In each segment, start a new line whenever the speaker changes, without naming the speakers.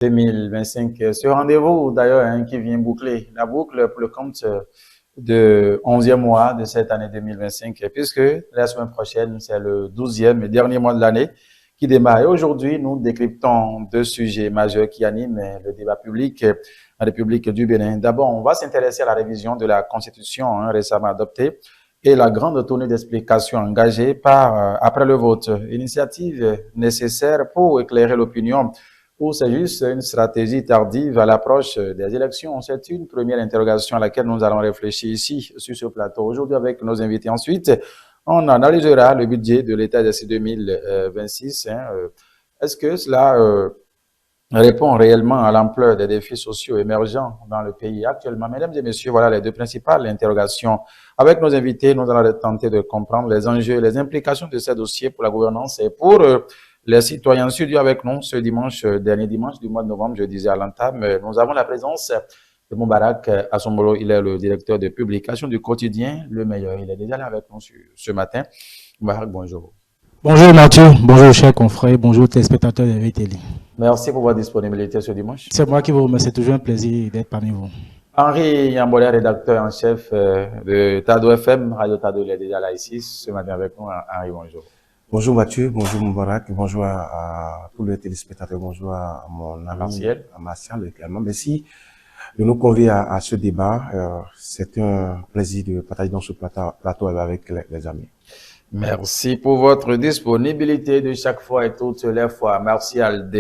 2025. Ce rendez-vous, d'ailleurs, hein, qui vient boucler la boucle pour le compte de 11e mois de cette année 2025, puisque la semaine prochaine, c'est le 12e et dernier mois de l'année qui démarre. Et aujourd'hui, nous décryptons deux sujets majeurs qui animent le débat public en République du Bénin. D'abord, on va s'intéresser à la révision de la Constitution récemment adoptée et la grande tournée d'explications engagée après le vote. Initiative nécessaire pour éclairer l'opinion ou c'est juste une stratégie tardive à l'approche des élections? C'est une première interrogation à laquelle nous allons réfléchir ici, sur ce plateau. Aujourd'hui, avec nos invités. Ensuite, on analysera le budget de l'État d'ici 2026. Est-ce que cela répond réellement à l'ampleur des défis sociaux émergents dans le pays actuellement? Mesdames et messieurs, voilà les deux principales interrogations. Avec nos invités, nous allons tenter de comprendre les enjeux, les implications de ces dossiers pour la gouvernance et pour les citoyens. Studio avec nous ce dimanche, dernier dimanche du mois de novembre, je disais à l'entame, nous avons la présence de Moubarak Assombolo. Il est le directeur de publication du quotidien Le Meilleur. Il est déjà là avec nous ce matin. Moubarak, bonjour.
Bonjour Mathieu, bonjour chers confrères, bonjour téléspectateurs de VTL.
Merci pour votre disponibilité ce dimanche.
C'est moi qui vous remercie, c'est toujours un plaisir d'être parmi vous.
Henri Yambolé, rédacteur en chef de Tado FM, Radio Tado, il est déjà là ici ce matin avec nous. Henri, bonjour.
Bonjour Mathieu, bonjour Moubarak, bonjour à tous les téléspectateurs, bonjour à mon ami Martial également. Merci de nous convier à ce débat. C'est un plaisir de partager dans ce plateau avec les amis.
Merci pour votre disponibilité de chaque fois et toutes les fois. Martial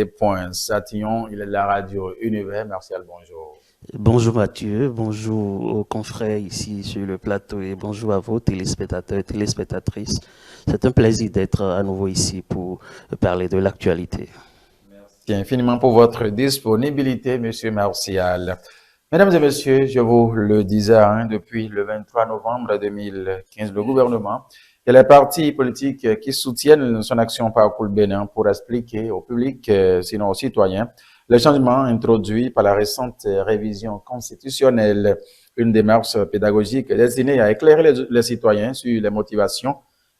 Satillon, il est de la radio Univers. Martial, bonjour.
Bonjour Mathieu, bonjour aux confrères ici sur le plateau et bonjour à vos téléspectateurs et téléspectatrices. C'est un plaisir d'être à nouveau ici pour parler de l'actualité.
Merci infiniment pour votre disponibilité, Monsieur Martial. Mesdames et messieurs, je vous le disais, depuis le 23 novembre 2015, le gouvernement et les partis politiques qui soutiennent son action Parcours Bénin pour expliquer au public, sinon aux citoyens, les changements introduits par la récente révision constitutionnelle, une démarche pédagogique destinée à éclairer les citoyens sur les motivations,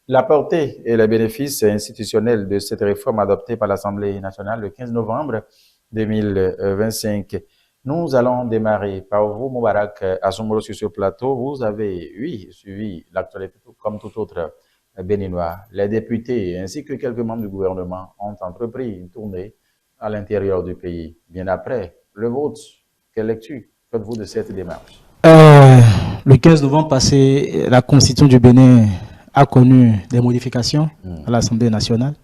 la portée et les bénéfices institutionnels de cette réforme adoptée par l'Assemblée nationale le 15 novembre 2025. Nous allons démarrer par vous, Moubarak Assombolo, sur ce plateau. Vous avez, oui, suivi l'actualité comme tout autre béninois. Les députés ainsi que quelques membres du gouvernement ont entrepris une tournée à l'intérieur du pays. Bien après le vote, quelle lecture faites-vous de cette démarche?
Le 15 novembre passé, la Constitution du Bénin a connu des modifications à l'Assemblée nationale.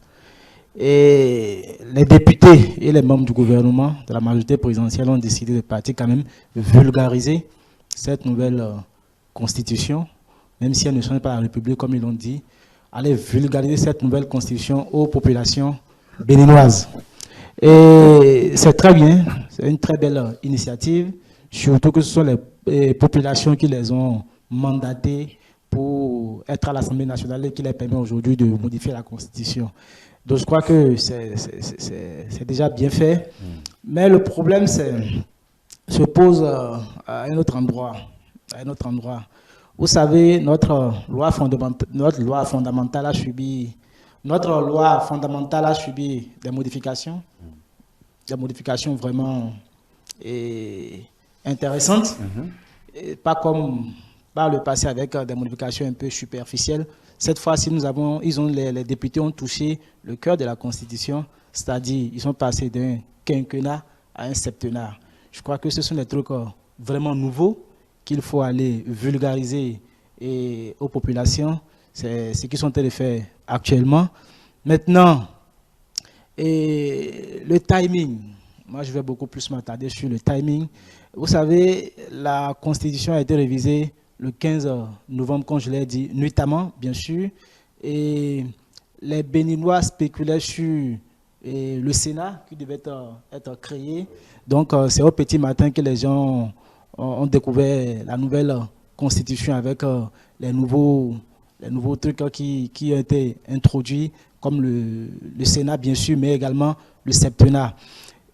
Et les députés et les membres du gouvernement, de la majorité présidentielle, ont décidé de partir quand même vulgariser cette nouvelle constitution, même si elle ne change pas la République, comme ils l'ont dit, aller vulgariser cette nouvelle constitution aux populations béninoises. Et c'est très bien, c'est une très belle initiative, surtout que ce sont les populations qui les ont mandatées pour être à l'Assemblée nationale et qui les permet aujourd'hui de modifier la constitution. Donc je crois que c'est déjà bien fait, mais le problème se pose à un autre endroit. Vous savez, notre loi fondamentale a subi des modifications vraiment intéressantes, et pas comme par le passé avec des modifications un peu superficielles. Cette fois-ci, les députés ont touché le cœur de la Constitution, c'est-à-dire ils sont passés d'un quinquennat à un septennat. Je crois que ce sont des trucs vraiment nouveaux qu'il faut aller vulgariser aux populations. C'est ce qu'ils sont en train de faire actuellement. Maintenant, le timing, moi je vais beaucoup plus m'attarder sur le timing. Vous savez, la Constitution a été révisée le 15 novembre, comme je l'ai dit, nuitamment, bien sûr. Et les Béninois spéculaient sur le Sénat qui devait être créé. Donc, c'est au petit matin que les gens ont découvert la nouvelle constitution avec les nouveaux trucs qui ont été introduits, comme le Sénat, bien sûr, mais également le septennat.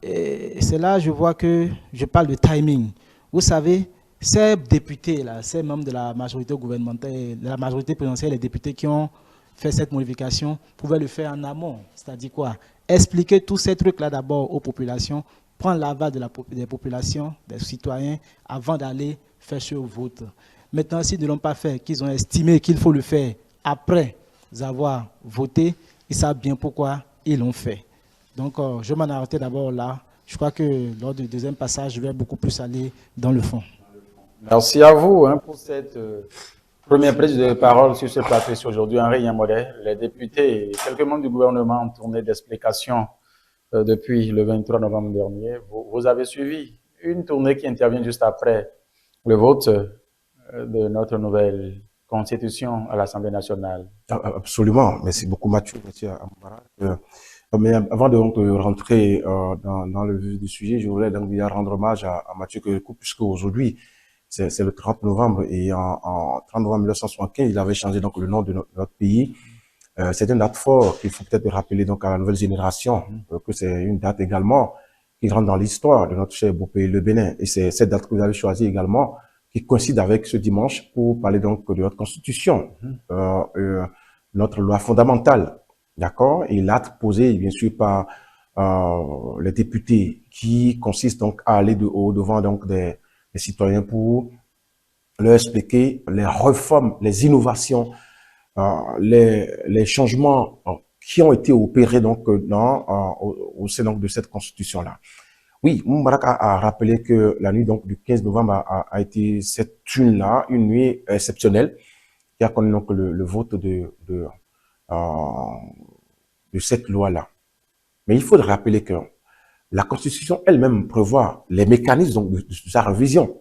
Et c'est là je vois que je parle de timing. Vous savez, ces députés-là, ces membres de la majorité gouvernementale, de la majorité présidentielle, les députés qui ont fait cette modification pouvaient le faire en amont. C'est-à-dire quoi? Expliquer tous ces trucs-là d'abord aux populations prendre l'aval des populations, des citoyens, avant d'aller faire ce vote. Maintenant, s'ils ne l'ont pas fait, qu'ils ont estimé qu'il faut le faire après avoir voté, ils savent bien pourquoi ils l'ont fait. Donc, je m'en arrêter d'abord là. Je crois que lors du deuxième passage, je vais beaucoup plus aller dans le fond.
Merci à vous pour cette première prise de parole sur ce plateau aujourd'hui. Henri Yamodé, les députés et quelques membres du gouvernement ont tourné d'explications depuis le 23 novembre dernier. Vous avez suivi une tournée qui intervient juste après le vote de notre nouvelle constitution à l'Assemblée nationale.
Absolument. Merci beaucoup Mathieu. Merci à Moubarak. Mais avant de rentrer dans le vif du sujet, je voulais donc bien rendre hommage à Mathieu Kérékou, puisque aujourd'hui, c'est le 30 novembre et en 30 novembre 1975, il avait changé donc le nom de notre pays. C'est une date forte qu'il faut peut-être rappeler donc à la nouvelle génération, que c'est une date également qui rentre dans l'histoire de notre cher beau pays, le Bénin. Et c'est cette date que vous avez choisie également, qui coïncide avec ce dimanche pour parler donc de notre constitution, notre loi fondamentale. D'accord? Et l'acte posé, bien sûr, par les députés, qui consiste donc à aller au-devant donc des citoyens pour leur expliquer les réformes, les innovations, les changements qui ont été opérés donc au sein donc de cette constitution-là. Oui, Moubarak a rappelé que la nuit donc du 15 novembre a été cette une-là, une nuit exceptionnelle, qui a connu donc le vote de cette loi-là. Mais il faut rappeler que la Constitution elle-même prévoit les mécanismes donc, de sa révision.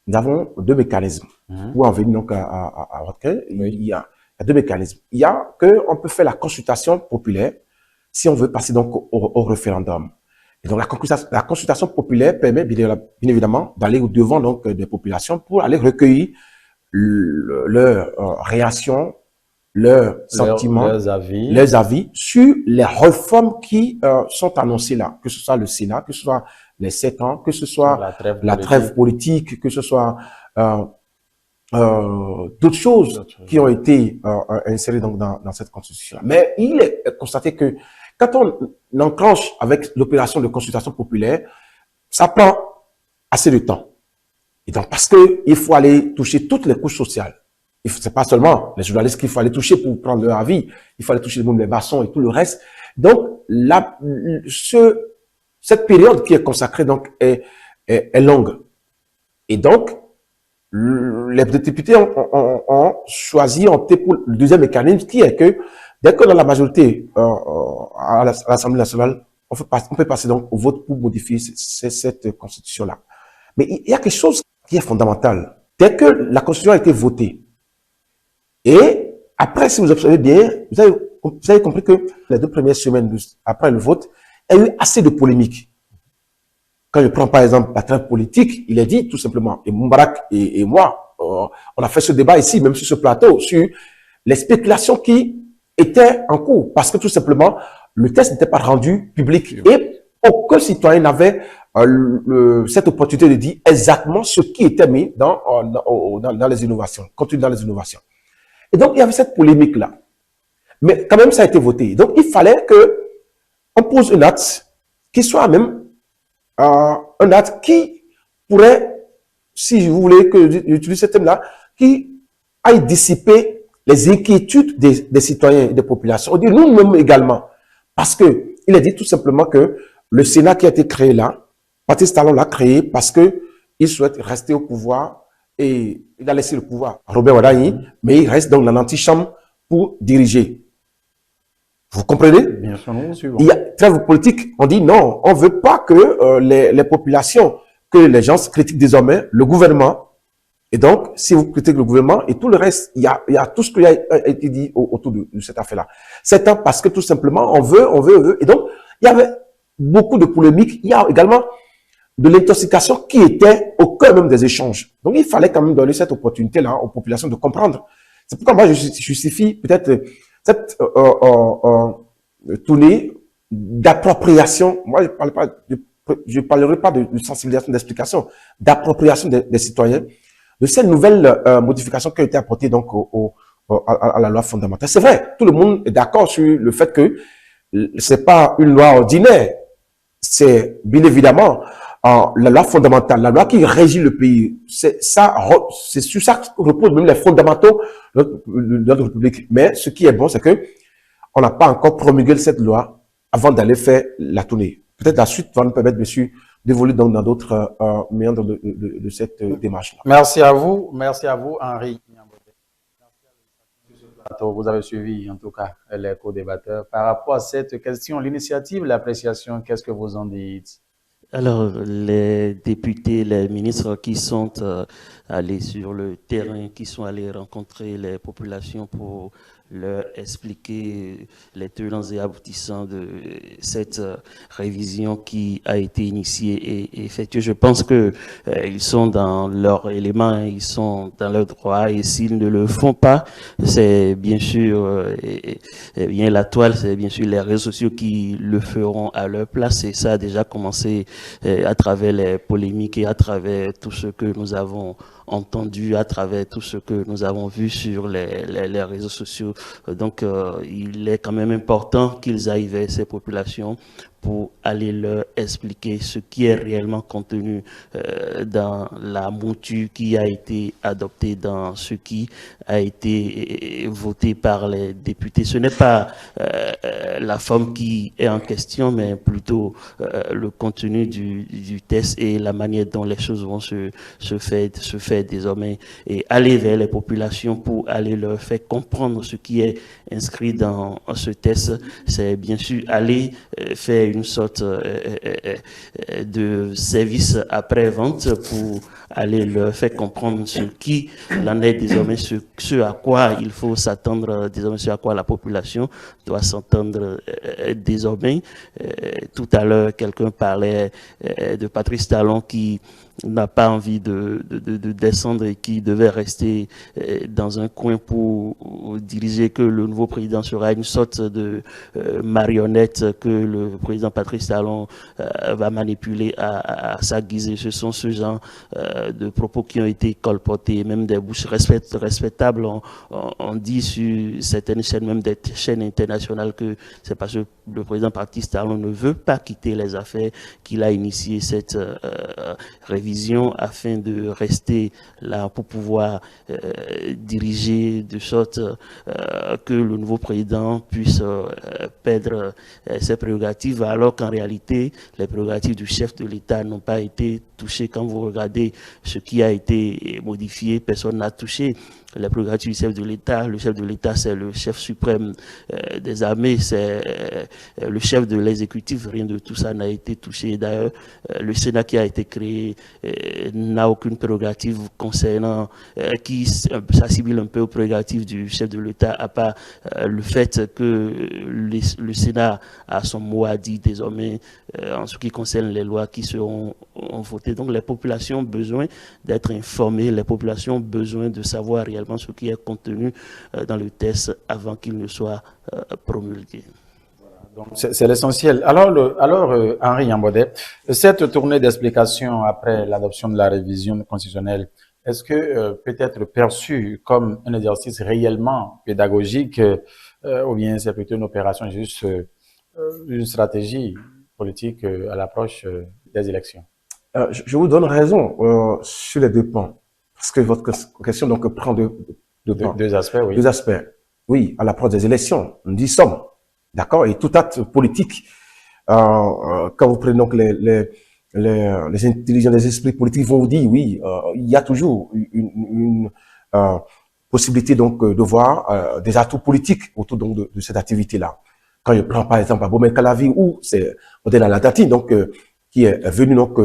Nous avons deux mécanismes. Pour en venir donc à votre il y a deux mécanismes. Il y a qu'on peut faire la consultation populaire si on veut passer donc au référendum. Et donc la consultation populaire permet bien évidemment d'aller au-devant donc des populations pour aller recueillir leurs réactions, leurs sentiments, leurs avis sur les réformes qui sont annoncées là, que ce soit le Sénat, que ce soit les 7 ans, que ce soit la trêve politique, que ce soit d'autres choses qui ont été insérées donc dans cette constitution. Mais il est constaté que quand on enclenche avec l'opération de consultation populaire, ça prend assez de temps. Et donc parce que il faut aller toucher toutes les couches sociales. C'est pas seulement les journalistes qu'il faut aller toucher pour prendre leur avis, il faut aller toucher les maçons et tout le reste. Donc cette période qui est consacrée donc est longue. Et donc les députés ont choisi, opté pour le deuxième mécanisme, qui est que dès que dans la majorité à l'Assemblée nationale, on peut passer donc au vote pour modifier cette constitution-là. Mais il y a quelque chose qui est fondamental. Dès que la constitution a été votée, et après, si vous observez bien, vous avez compris que les 2 premières semaines après le vote, il y a eu assez de polémiques. Quand je prends par exemple la trêve politique, il est dit tout simplement, et Moubarak et moi, on a fait ce débat ici, même sur ce plateau, sur les spéculations qui étaient en cours, parce que tout simplement, le texte n'était pas rendu public et aucun citoyen n'avait cette opportunité de dire exactement ce qui était mis dans les innovations, contenu dans les innovations. Et donc, il y avait cette polémique-là. Mais quand même, ça a été voté. Donc, il fallait que on pose un acte qui soit même un acte qui pourrait, si vous voulez que j'utilise ce thème-là, qui aille dissiper les inquiétudes des citoyens et des populations. On dit nous-mêmes également. Parce que il est dit tout simplement que le Sénat qui a été créé là, Patrice Talon l'a créé parce que il souhaite rester au pouvoir et il a laissé le pouvoir à Robert Wadahi, mais il reste dans l'antichambre pour diriger. Vous comprenez?
Bien sûr, non, suivant.
Il y a trêve politique, on dit non, on veut pas que les populations, que les gens critiquent désormais le gouvernement. Et donc, si vous critiquez le gouvernement et tout le reste, il y a tout ce qui a été dit autour de cette affaire-là. C'est parce que tout simplement, on veut. Et donc, il y avait beaucoup de polémiques. Il y a également de l'intoxication qui était au cœur même des échanges. Donc, il fallait quand même donner cette opportunité-là aux populations de comprendre. C'est pourquoi moi, je justifie peut-être cette tournée d'appropriation. Moi, je parlerai pas de sensibilisation, d'explication, d'appropriation des citoyens de cette nouvelle modification qui a été apportée donc à la loi fondamentale. C'est vrai, tout le monde est d'accord sur le fait que c'est pas une loi ordinaire. c'est bien évidemment la loi fondamentale, la loi qui régit le pays. C'est sur ça que reposent même les fondamentaux de notre République. Mais ce qui est bon, c'est que on n'a pas encore promulgué cette loi avant d'aller faire la tournée. Peut-être la suite va nous permettre, monsieur, d'évoluer dans d'autres méandres de cette démarche-là.
Merci à vous, Henri. Vous avez suivi, en tout cas, les co-débatteurs. Par rapport à cette question, l'initiative, l'appréciation, qu'est-ce que vous en dites?
Alors, les députés, les ministres qui sont allés sur le terrain, qui sont allés rencontrer les populations pour leur expliquer les tenants et aboutissants de cette révision qui a été initiée et effectuée. Je pense que ils sont dans leur élément, ils sont dans leur droit, et s'ils ne le font pas, c'est bien sûr bien la toile, c'est bien sûr les réseaux sociaux qui le feront à leur place, et ça a déjà commencé à travers les polémiques et à travers tout ce que nous avons entendu, à travers tout ce que nous avons vu sur les réseaux sociaux. Donc, il est quand même important qu'ils aillent vers ces populations pour aller leur expliquer ce qui est réellement contenu dans la mouture qui a été adoptée, dans ce qui a été voté par les députés. Ce n'est pas la forme qui est en question, mais plutôt le contenu du texte et la manière dont les choses vont se faire désormais, et aller vers les populations pour aller leur faire comprendre ce qui est inscrit dans ce texte. C'est bien sûr aller faire une sorte de service après-vente pour aller leur faire comprendre ce qui en est désormais, ce à quoi il faut s'attendre désormais, ce à quoi la population doit s'entendre désormais. Tout à l'heure, quelqu'un parlait de Patrice Talon qui n'a pas envie de descendre et qui devait rester dans un coin pour diriger, que le nouveau président sera une sorte de marionnette que le président Patrice Talon va manipuler à sa guise. Ce sont ce genre de propos qui ont été colportés, même des bouches respectables. On dit sur certaines chaînes, même des chaînes internationales, que c'est parce que le président Patrice Talon ne veut pas quitter les affaires qu'il a initié cette révision afin de rester là pour pouvoir diriger de sorte que le nouveau président puisse perdre ses prérogatives, alors qu'en réalité, les prérogatives du chef de l'État n'ont pas été touchées. Quand vous regardez ce qui a été modifié, personne n'a touché les prérogatives du chef de l'État. Le chef de l'État, c'est le chef suprême des armées, c'est le chef de l'exécutif. Rien de tout ça n'a été touché. D'ailleurs, le Sénat qui a été créé n'a aucune prérogative concernant, qui s'assimile un peu aux prérogatives du chef de l'État, à part le fait que le Sénat a son mot à dire désormais en ce qui concerne les lois qui seront votées. Donc les populations ont besoin d'être informées, les populations ont besoin de savoir réellement ce qui est contenu dans le texte avant qu'il ne soit promulgué.
C'est l'essentiel. Alors, Henri Yambodé, cette tournée d'explication après l'adoption de la révision constitutionnelle, est-ce que peut être perçue comme un exercice réellement pédagogique ou bien c'est plutôt une opération juste une stratégie politique à l'approche des élections?
Je vous donne raison sur les deux points, parce que votre question donc prend
deux aspects, oui.
Deux aspects. Oui, à l'approche des élections, nous y sommes. D'accord? Et tout acte politique, quand vous prenez donc les intelligents, les esprits politiques vont vous dire, oui, il y a toujours une possibilité donc de voir des atouts politiques autour donc de cette activité-là. Quand je prends par exemple Abomey Calavi, ou c'est Odela Latati, donc qui est venu donc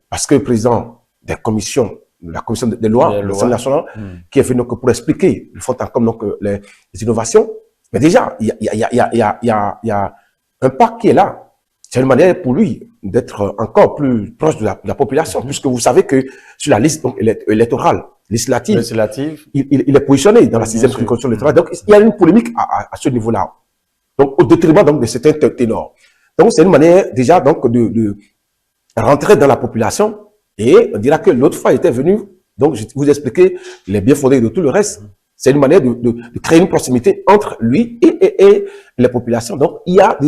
parce que le président des commissions, de la commission des lois, l'Assemblée nationale, qui est venu donc pour expliquer le fond comme donc les innovations. Mais déjà, il y a un pas qui est là. C'est une manière pour lui d'être encore plus proche de la population, puisque vous savez que sur la liste donc, électorale, législative, il est positionné dans la 6e constitution électorale. Donc, il y a une polémique à ce niveau-là. Donc, au détriment donc, de certains ténors. Donc, c'est une manière déjà donc de rentrer dans la population, et on dira que l'autre fois, il était venu, donc je vous expliquer les biens fondés de tout le reste. C'est une manière de créer une proximité entre lui et les populations. Donc, il y a,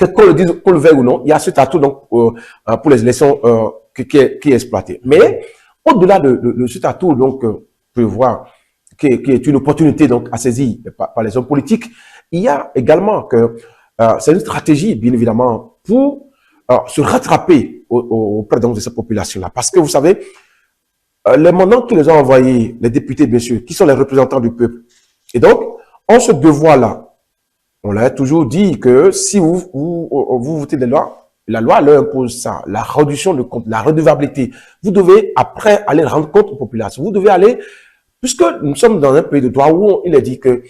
qu'on le dise, qu'on le veuille ou non, il y a cet atout donc, pour les élections qui est exploité. Mais au-delà de cet atout, donc, je voir qui est une opportunité donc à saisir par les hommes politiques, il y a également que c'est une stratégie, bien évidemment, pour se rattraper auprès de cette population-là. Parce que vous savez, les mandats qui les ont envoyés, les députés, bien sûr, qui sont les représentants du peuple. Et donc, on se devoir-là, on l'a toujours dit que si vous votez des lois, la loi leur impose ça, la réduction de compte, la redevabilité. Vous devez après aller rendre compte aux populations. Vous devez aller, puisque nous sommes dans un pays de droit où il est dit que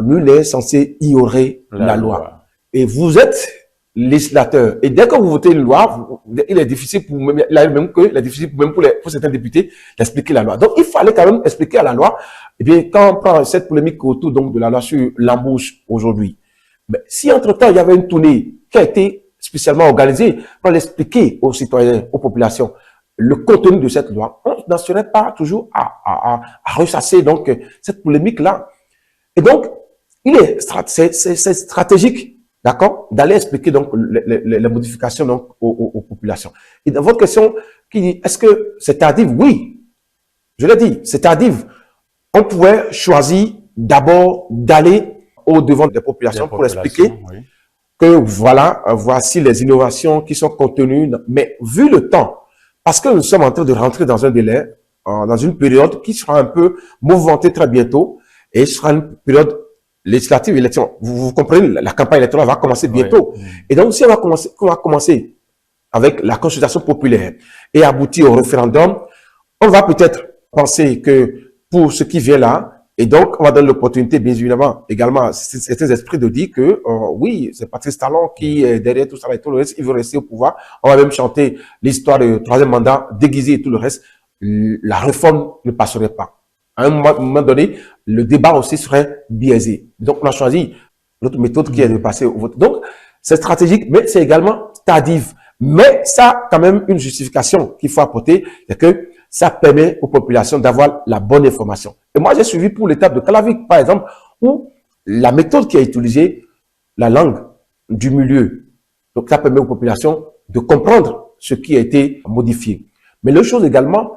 nul n'est censé ignorer la loi. Et vous êtes législateur. Et dès que vous votez une loi, il est difficile pour pour certains députés d'expliquer la loi. Donc, il fallait quand même expliquer à la loi. Eh bien, quand on prend cette polémique autour donc de la loi sur l'embauche aujourd'hui, mais si entre-temps, il y avait une tournée qui a été spécialement organisée pour l'expliquer aux citoyens, aux populations, le contenu de cette loi, on n'en serait pas toujours à ressasser donc cette polémique-là. Et donc, c'est stratégique, d'accord, d'aller expliquer donc les modifications donc aux populations. Et dans votre question, qui dit, est-ce que c'est tardif? Oui, je l'ai dit, c'est tardif. On pouvait choisir d'abord d'aller au devant des populations pour expliquer que voilà, voici les innovations qui sont contenues. Mais vu le temps, parce que nous sommes en train de rentrer dans un délai, dans une période qui sera un peu mouvementée très bientôt, et ce sera une période législative, élection. Vous comprenez, la campagne électorale va commencer bientôt. Oui. Et donc, si on va commencer avec la consultation populaire et aboutir au référendum, on va peut-être penser que pour ce qui vient là, et donc, on va donner l'opportunité, bien évidemment, également à certains esprits de dire que, oui, c'est Patrice Talon qui est derrière tout ça et tout le reste, il veut rester au pouvoir. On va même chanter l'histoire du troisième mandat déguisé et tout le reste. La réforme ne passerait pas. À un moment donné, le débat aussi serait biaisé. Donc, on a choisi l'autre méthode qui est de passer au vote. Donc, c'est stratégique, mais c'est également tardif. Mais ça a quand même une justification qu'il faut apporter, c'est que ça permet aux populations d'avoir la bonne information. Et moi, j'ai suivi pour l'étape de Calavik, par exemple, où la méthode qui a utilisé la langue du milieu. Donc, ça permet aux populations de comprendre ce qui a été modifié. Mais l'autre chose également,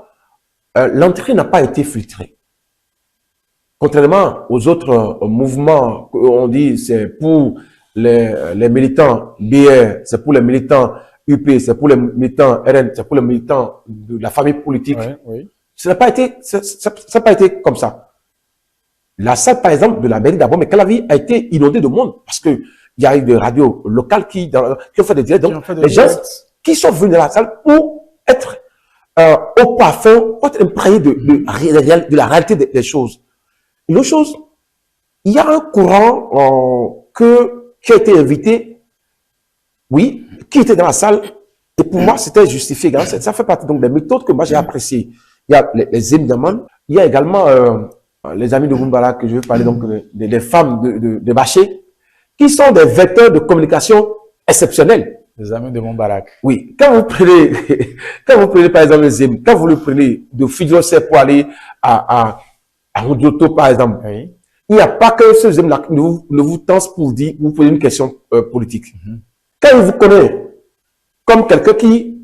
l'entrée n'a pas été filtrée. Contrairement aux autres mouvements qu'on dit c'est pour les militants BR, c'est pour les militants UP, c'est pour les militants RN, c'est pour les militants de la famille politique. Oui. Ça n'a pas été comme ça. La salle, par exemple, de la mairie d'abord, mais Calavi a été inondée de monde parce que il y a eu des radios locales qui ont fait des directs. Donc, les gens qui sont venus à la salle pour être au parfum, pour être imprégnés de la réalité des choses. L'autre chose, il y a un courant qui a été invité, oui, qui était dans la salle, et pour moi, c'était justifié. Ça fait partie donc des méthodes que moi j'ai appréciées. Il y a les Émiamans, il y a également les amis de Moumbara, que je vais parler donc des femmes de Baché, qui sont des vecteurs de communication exceptionnels.
Les amis de Moubarak.
Oui. Quand vous prenez par exemple les Zem, quand vous le prenez de Fidjosé pour aller à Rodioto, par exemple, oui. Il n'y a pas que ce Zem-là ne vous tense pour vous poser une question politique. Quand il vous connaît comme quelqu'un qui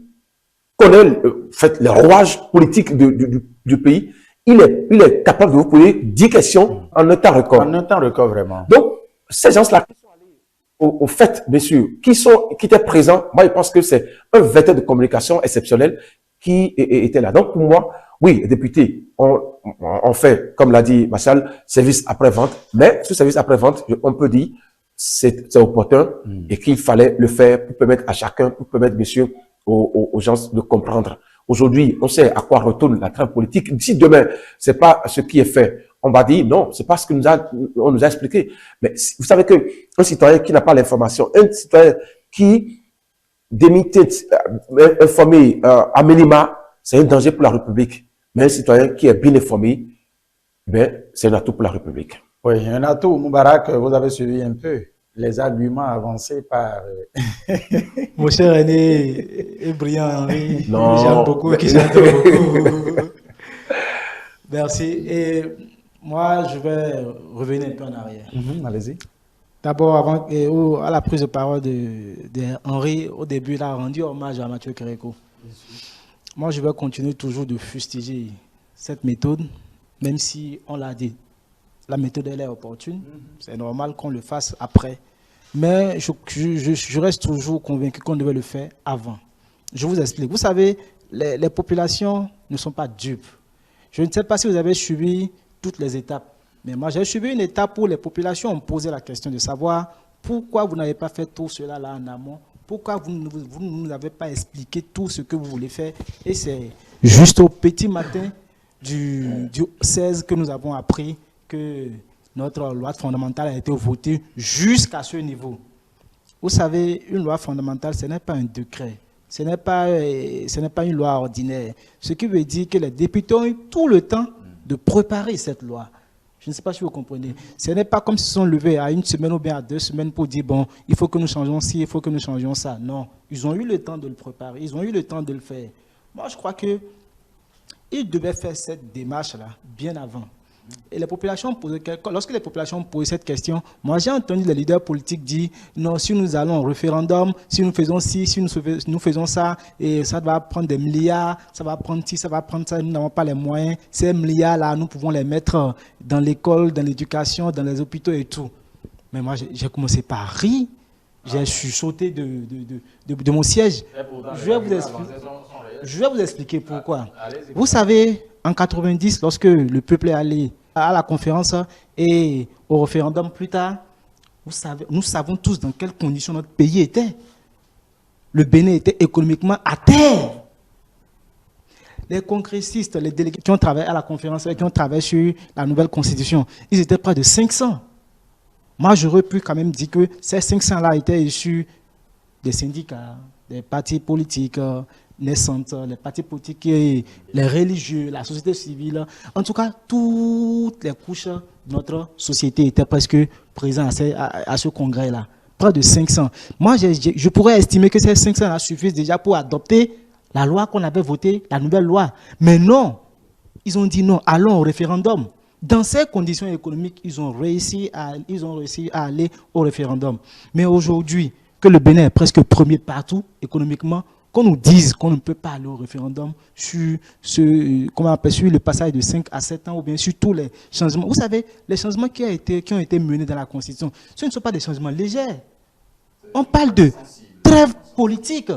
connaît les rouages politiques du pays, il est capable de vous poser 10 questions en un temps record.
En un temps record, vraiment.
Donc, ces gens-là qui sont allés au fait, bien sûr, qui étaient présents, moi, je pense que c'est un vecteur de communication exceptionnel qui était là. Donc, pour moi, oui, les députés, on fait, comme l'a dit Marshall, service après-vente, mais ce service après-vente, on peut dire, c'est opportun et qu'il fallait le faire pour permettre à chacun, pour permettre, bien sûr, aux gens de comprendre. Aujourd'hui, on sait à quoi retourne la trame politique. Si demain, c'est pas ce qui est fait, on va dire non, c'est pas ce que on nous a expliqué. Mais vous savez que un citoyen qui n'a pas l'information, un citoyen qui démite, informé à minima, c'est un danger pour la République. Mais un citoyen qui est bien informé, ben, c'est un atout pour la République.
Oui, un atout, Moubarak, vous avez suivi un peu les arguments avancés par...
Mon cher René et brillant Henri,
non.
j'aime beaucoup, qui j'aime beaucoup. Merci. Et Moi, je vais revenir un peu en arrière.
Allez-y.
D'abord, à la prise de parole de Henri, au début, il a rendu hommage à Mathieu Kérékou. Moi, je vais continuer toujours de fustiger cette méthode, même si on l'a dit. La méthode, elle est opportune. C'est normal qu'on le fasse après. Mais je reste toujours convaincu qu'on devait le faire avant. Je vous explique. Vous savez, les populations ne sont pas dupes. Je ne sais pas si vous avez suivi toutes les étapes. Mais moi, j'ai suivi une étape où les populations ont posé la question de savoir pourquoi vous n'avez pas fait tout cela là en amont, pourquoi vous ne nous avez pas expliqué tout ce que vous voulez faire. Et c'est juste au petit matin du 16 que nous avons appris que notre loi fondamentale a été votée jusqu'à ce niveau. Vous savez, une loi fondamentale, ce n'est pas un décret, ce n'est pas une loi ordinaire. Ce qui veut dire que les députés ont eu tout le temps de préparer cette loi. Je ne sais pas si vous comprenez. Ce n'est pas comme s'ils sont levés à 1 semaine ou bien à 2 semaines pour dire, bon, il faut que nous changions ci, il faut que nous changions ça. Non, ils ont eu le temps de le préparer, ils ont eu le temps de le faire. Moi, je crois qu'ils devaient faire cette démarche-là bien avant. Et les populations lorsque les populations posent cette question, moi j'ai entendu les leaders politiques dire non, si nous allons au référendum, si nous faisons ci, si nous faisons ça, et ça va prendre des milliards, ça va prendre ci, ça va prendre ça, nous n'avons pas les moyens. Ces milliards-là, nous pouvons les mettre dans l'école, dans l'éducation, dans les hôpitaux et tout. Mais moi j'ai commencé par rire, j'ai chuchoté de mon siège. Je vais vous expliquer pourquoi. Vous savez, en 90, lorsque le peuple est allé à la conférence et au référendum plus tard, nous savons tous dans quelles conditions notre pays était. Le Bénin était économiquement à terre. Les congressistes, les délégués qui ont travaillé à la conférence et qui ont travaillé sur la nouvelle constitution, ils étaient près de 500. Moi, j'aurais pu quand même dire que ces 500-là étaient issus des syndicats, des partis politiques, naissantes, les partis politiques, les religieux, la société civile. En tout cas, toutes les couches de notre société étaient presque présentes à ce congrès-là. Près de 500. Moi, je pourrais estimer que ces 500-là suffisent déjà pour adopter la loi qu'on avait votée, la nouvelle loi. Mais non, ils ont dit non, allons au référendum. Dans ces conditions économiques, ils ont réussi à aller au référendum. Mais aujourd'hui, que le Bénin est presque premier partout économiquement, qu'on nous dise qu'on ne peut pas aller au référendum sur le passage de 5 à 7 ans ou bien sur tous les changements. Vous savez, les changements qui ont été menés dans la Constitution, ce ne sont pas des changements légers. On parle de trêve politique.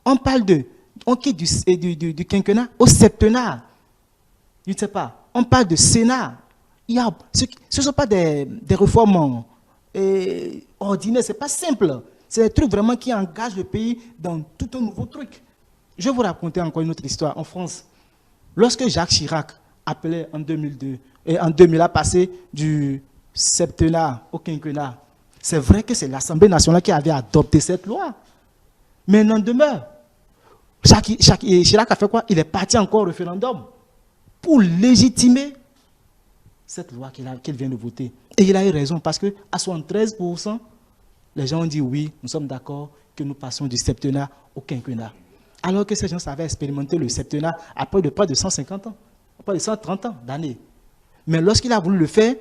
On quitte du quinquennat au septennat. Je ne sais pas. On parle de Sénat. Ce ne sont pas des réformes ordinaires, ce n'est pas simple. C'est des trucs vraiment qui engagent le pays dans tout un nouveau truc. Je vais vous raconter encore une autre histoire. En France, lorsque Jacques Chirac appelait en 2002, et en 2000 a passé du septennat au quinquennat, c'est vrai que c'est l'Assemblée nationale qui avait adopté cette loi. Mais non demeure. Chirac a fait quoi? Il est parti encore au référendum pour légitimer cette loi qu'il vient de voter. Et il a eu raison parce qu'à 73%, les gens ont dit oui, nous sommes d'accord que nous passons du septennat au quinquennat. Alors que ces gens avaient expérimenté le septennat après de près de 150 ans, après de 130 ans d'années. Mais lorsqu'il a voulu le faire,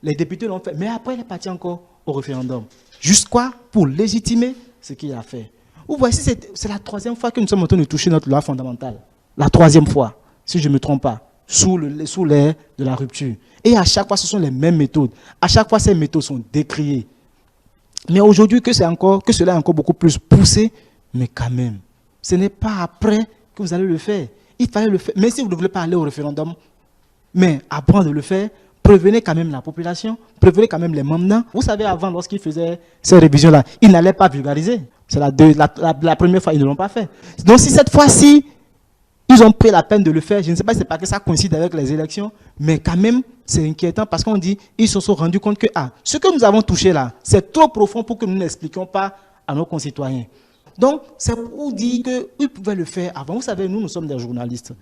les députés l'ont fait. Mais après, il est parti encore au référendum. Jusqu'à pour légitimer ce qu'il a fait. Vous voyez, c'est la troisième fois que nous sommes en train de toucher notre loi fondamentale. La troisième fois, si je ne me trompe pas, sous l'ère de la rupture. Et à chaque fois, ce sont les mêmes méthodes. À chaque fois, ces méthodes sont décriées. Mais aujourd'hui, que cela est encore beaucoup plus poussé, mais quand même, ce n'est pas après que vous allez le faire. Il fallait le faire. Mais si vous ne voulez pas aller au référendum, mais avant de le faire, prévenez quand même la population, prévenez quand même les membres. Vous savez, avant, lorsqu'ils faisaient ces révisions-là, ils n'allaient pas vulgariser. C'est la première fois, ils ne l'ont pas fait. Donc si cette fois-ci, ils ont pris la peine de le faire, je ne sais pas si c'est parce que ça coïncide avec les élections, mais quand même, c'est inquiétant parce qu'on dit, ils se sont rendus compte que ce que nous avons touché là, c'est trop profond pour que nous n'expliquions pas à nos concitoyens. Donc, c'est pour dire qu'ils pouvaient le faire avant. Vous savez, nous sommes des journalistes.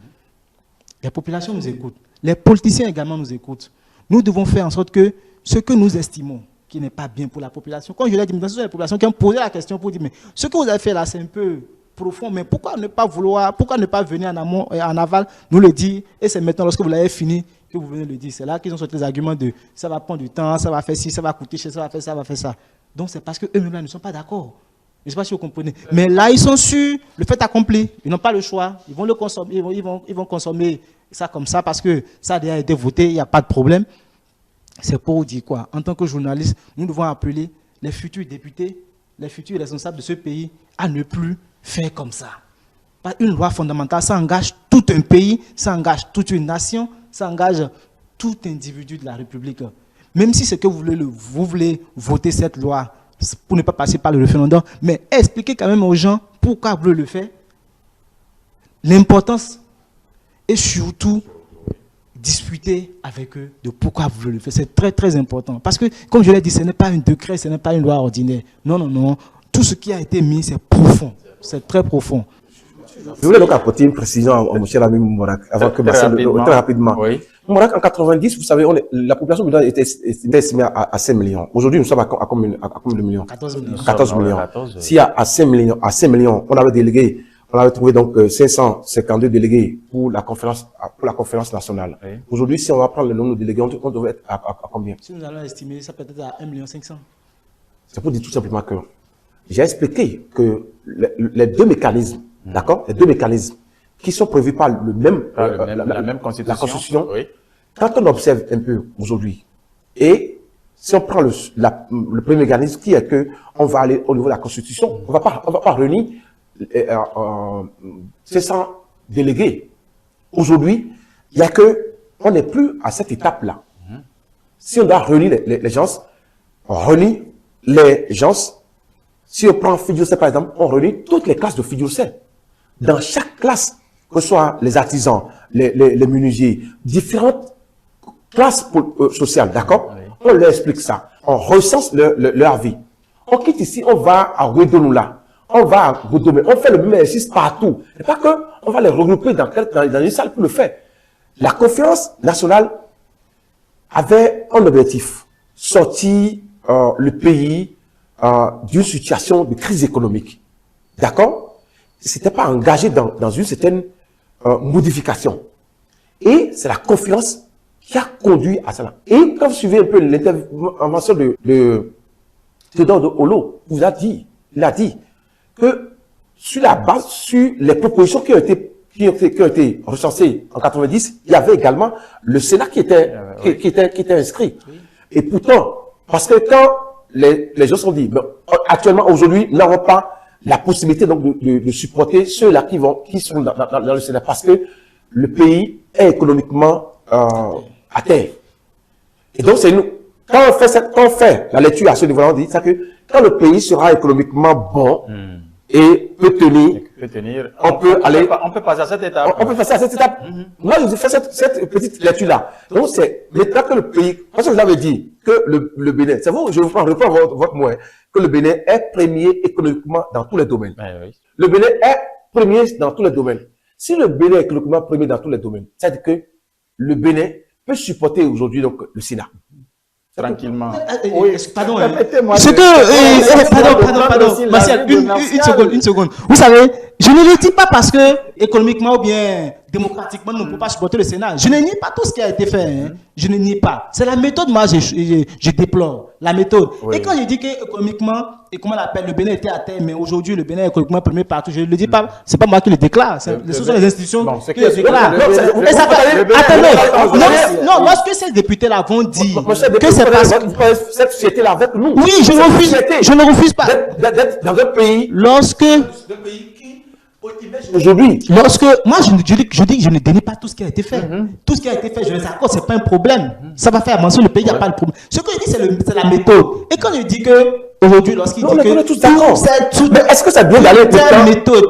Les populations nous écoutent. Les politiciens également nous écoutent. Nous devons faire en sorte que ce que nous estimons qui n'est pas bien pour la population, quand je l'ai dit, ce sont les populations qui ont posé la question pour dire, mais ce que vous avez fait là, c'est un peu profond. Mais pourquoi ne pas venir en amont et en aval nous le dire, et c'est maintenant lorsque vous l'avez fini que vous venez le dire. C'est là qu'ils ont sorti les arguments de ça va prendre du temps, ça va faire ci, ça va coûter cher, ça va faire ça, ça va faire ça. Donc c'est parce qu'eux-mêmes là ne sont pas d'accord. Je ne sais pas si vous comprenez. Mais là, ils sont sûrs, le fait accompli, ils n'ont pas le choix. Ils vont le consommer, ils vont consommer ça comme ça parce que ça a déjà été voté, il n'y a pas de problème. C'est pour vous dire quoi? En tant que journaliste, nous devons appeler les futurs députés, les futurs responsables de ce pays à ne plus faire comme ça. Une loi fondamentale, ça engage tout un pays, ça engage toute une nation, ça engage tout individu de la République. Même si c'est que vous voulez voter cette loi pour ne pas passer par le référendum, mais expliquez quand même aux gens pourquoi vous voulez le faire, l'importance et surtout discuter avec eux de pourquoi vous voulez le faire. C'est très très important. Parce que, comme je l'ai dit, ce n'est pas un décret, ce n'est pas une loi ordinaire. Non, non, non. Tout ce qui a été mis, c'est profond. C'est très profond.
Je voulais donc apporter une précision à M. Rami Moubarak, avant que
Très
rapidement.
Oui.
Moubarak, en 90, vous savez, la population béninoise était estimée à 5 millions. Aujourd'hui, nous sommes à combien de millions?
14 millions.
14 millions. S'il y a à 5 millions, on avait délégué, on avait trouvé donc 552 délégués pour la conférence nationale. Oui. Aujourd'hui, si on va prendre le nombre de délégués, on devrait être à combien?
Si nous allons estimer, ça peut être à 1,5 million.
C'est pour dire tout simplement que j'ai expliqué que les deux mécanismes, d'accord, les deux mécanismes qui sont prévus par la même constitution. La constitution. Oui. Quand on observe un peu aujourd'hui, et si on prend le premier mécanisme qui est que on va aller au niveau de la constitution, on va pas réunir 500 délégués. Aujourd'hui, il y a que on n'est plus à cette étape-là. Si on doit réunir les gens, on réunit les gens. Si on prend Fidioucé par exemple, on réunit toutes les classes de Fidioucé. Dans chaque classe, que ce soit les artisans, les menuisiers, différentes classes sociales, d'accord? Oui. On leur explique ça. On recense leur vie. On quitte ici, on va à Ouédounoula, on va à Godomé, on fait le même exercice partout. Et pas que on va les regrouper dans une salle pour le faire. La conférence nationale avait un objectif, sortir le pays d'une situation de crise économique. D'accord? C'était pas engagé dans une certaine modification. Et c'est la conférence qui a conduit à cela. Et quand vous suivez un peu l'intervention de Théodore Olo, il a dit que sur les propositions qui ont été recensées en 90, il y avait également le Sénat qui était inscrit. Et pourtant, parce que quand les gens se sont dit, actuellement, aujourd'hui, nous n'avons pas la possibilité donc de supporter ceux-là qui sont dans le Sénat, parce que le pays est économiquement à terre. Et donc, c'est nous. Quand on fait la lecture à ce niveau-là, on dit ça que quand le pays sera économiquement bon et peut tenir, on peut passer à cette étape. On peut passer à cette étape. Moi, je fais cette petite lecture-là. Donc, c'est l'étape que le pays, parce que vous avez dit que le Bénin, c'est vous, je vous reprends votre mot, que le Bénin est premier économiquement dans tous les domaines. Oui. Le Bénin est premier dans tous les domaines. Si le Bénin est économiquement premier dans tous les domaines, c'est-à-dire que le Bénin peut supporter aujourd'hui donc le Sénat.
Tranquillement.
Oui, pardon. C'est que, pardon. Martial, une seconde. Vous savez, je ne le dis pas parce que économiquement ou bien démocratiquement, nous ne pouvons pas supporter le Sénat. Je ne nie pas tout ce qui a été fait. Hein. Je ne nie pas. C'est la méthode, moi, je déplore. La méthode. Oui. Et quand je dis qu'économiquement, et comment on l'appelle, le Bénin était à terre, mais aujourd'hui, le Bénin est économiquement premier partout. Je ne le dis pas, c'est pas moi qui le déclare. Ce sont les institutions qui le déclarent. Attendez. Non, lorsque ces députés-là vont dire que c'est parce que
cette société-là avec nous.
Oui, je ne refuse pas.
D'être dans un pays.
Lorsque.
Aujourd'hui.
Lorsque. Moi, je dis que je ne dénie pas tout ce qui a été fait. Tout ce qui a été fait, je les accorde, c'est pas un problème. Ça va faire avancer le pays, il n'y a pas de problème. Ce que je dis, c'est la méthode. Et quand je dis que. Aujourd'hui, lorsqu'il dit que
tous d'accord. Mais est-ce que ça bien d'aller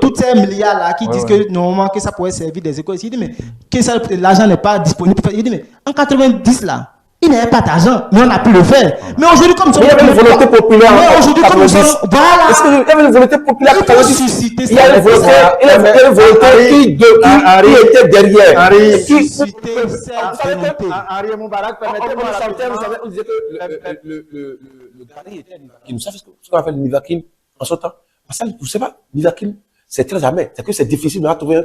toutes ces milliards-là qui disent que normalement que ça pourrait servir des écoles, il dit mais que l'argent n'est pas disponible. Il dit mais en 90 là, il n'y avait pas d'argent, mais on a pu le faire. Mais aujourd'hui, comme nous sommes.
Il y avait une volonté populaire.
Mais aujourd'hui, comme nous sommes. Voilà.
Est-ce qu'il y avait une volonté populaire?
Il faut susciter ça.
Il y a une volonté qui était derrière.
Susciter cette volonté.
Henri Moubarak, permettez-moi.
Vous disiez que le Gari était Nivakin. Vous savez ce qu'on appelle Nivakin en ce temps? Vous ne savez pas, Nivakin, c'est très jamais. C'est que c'est difficile de trouver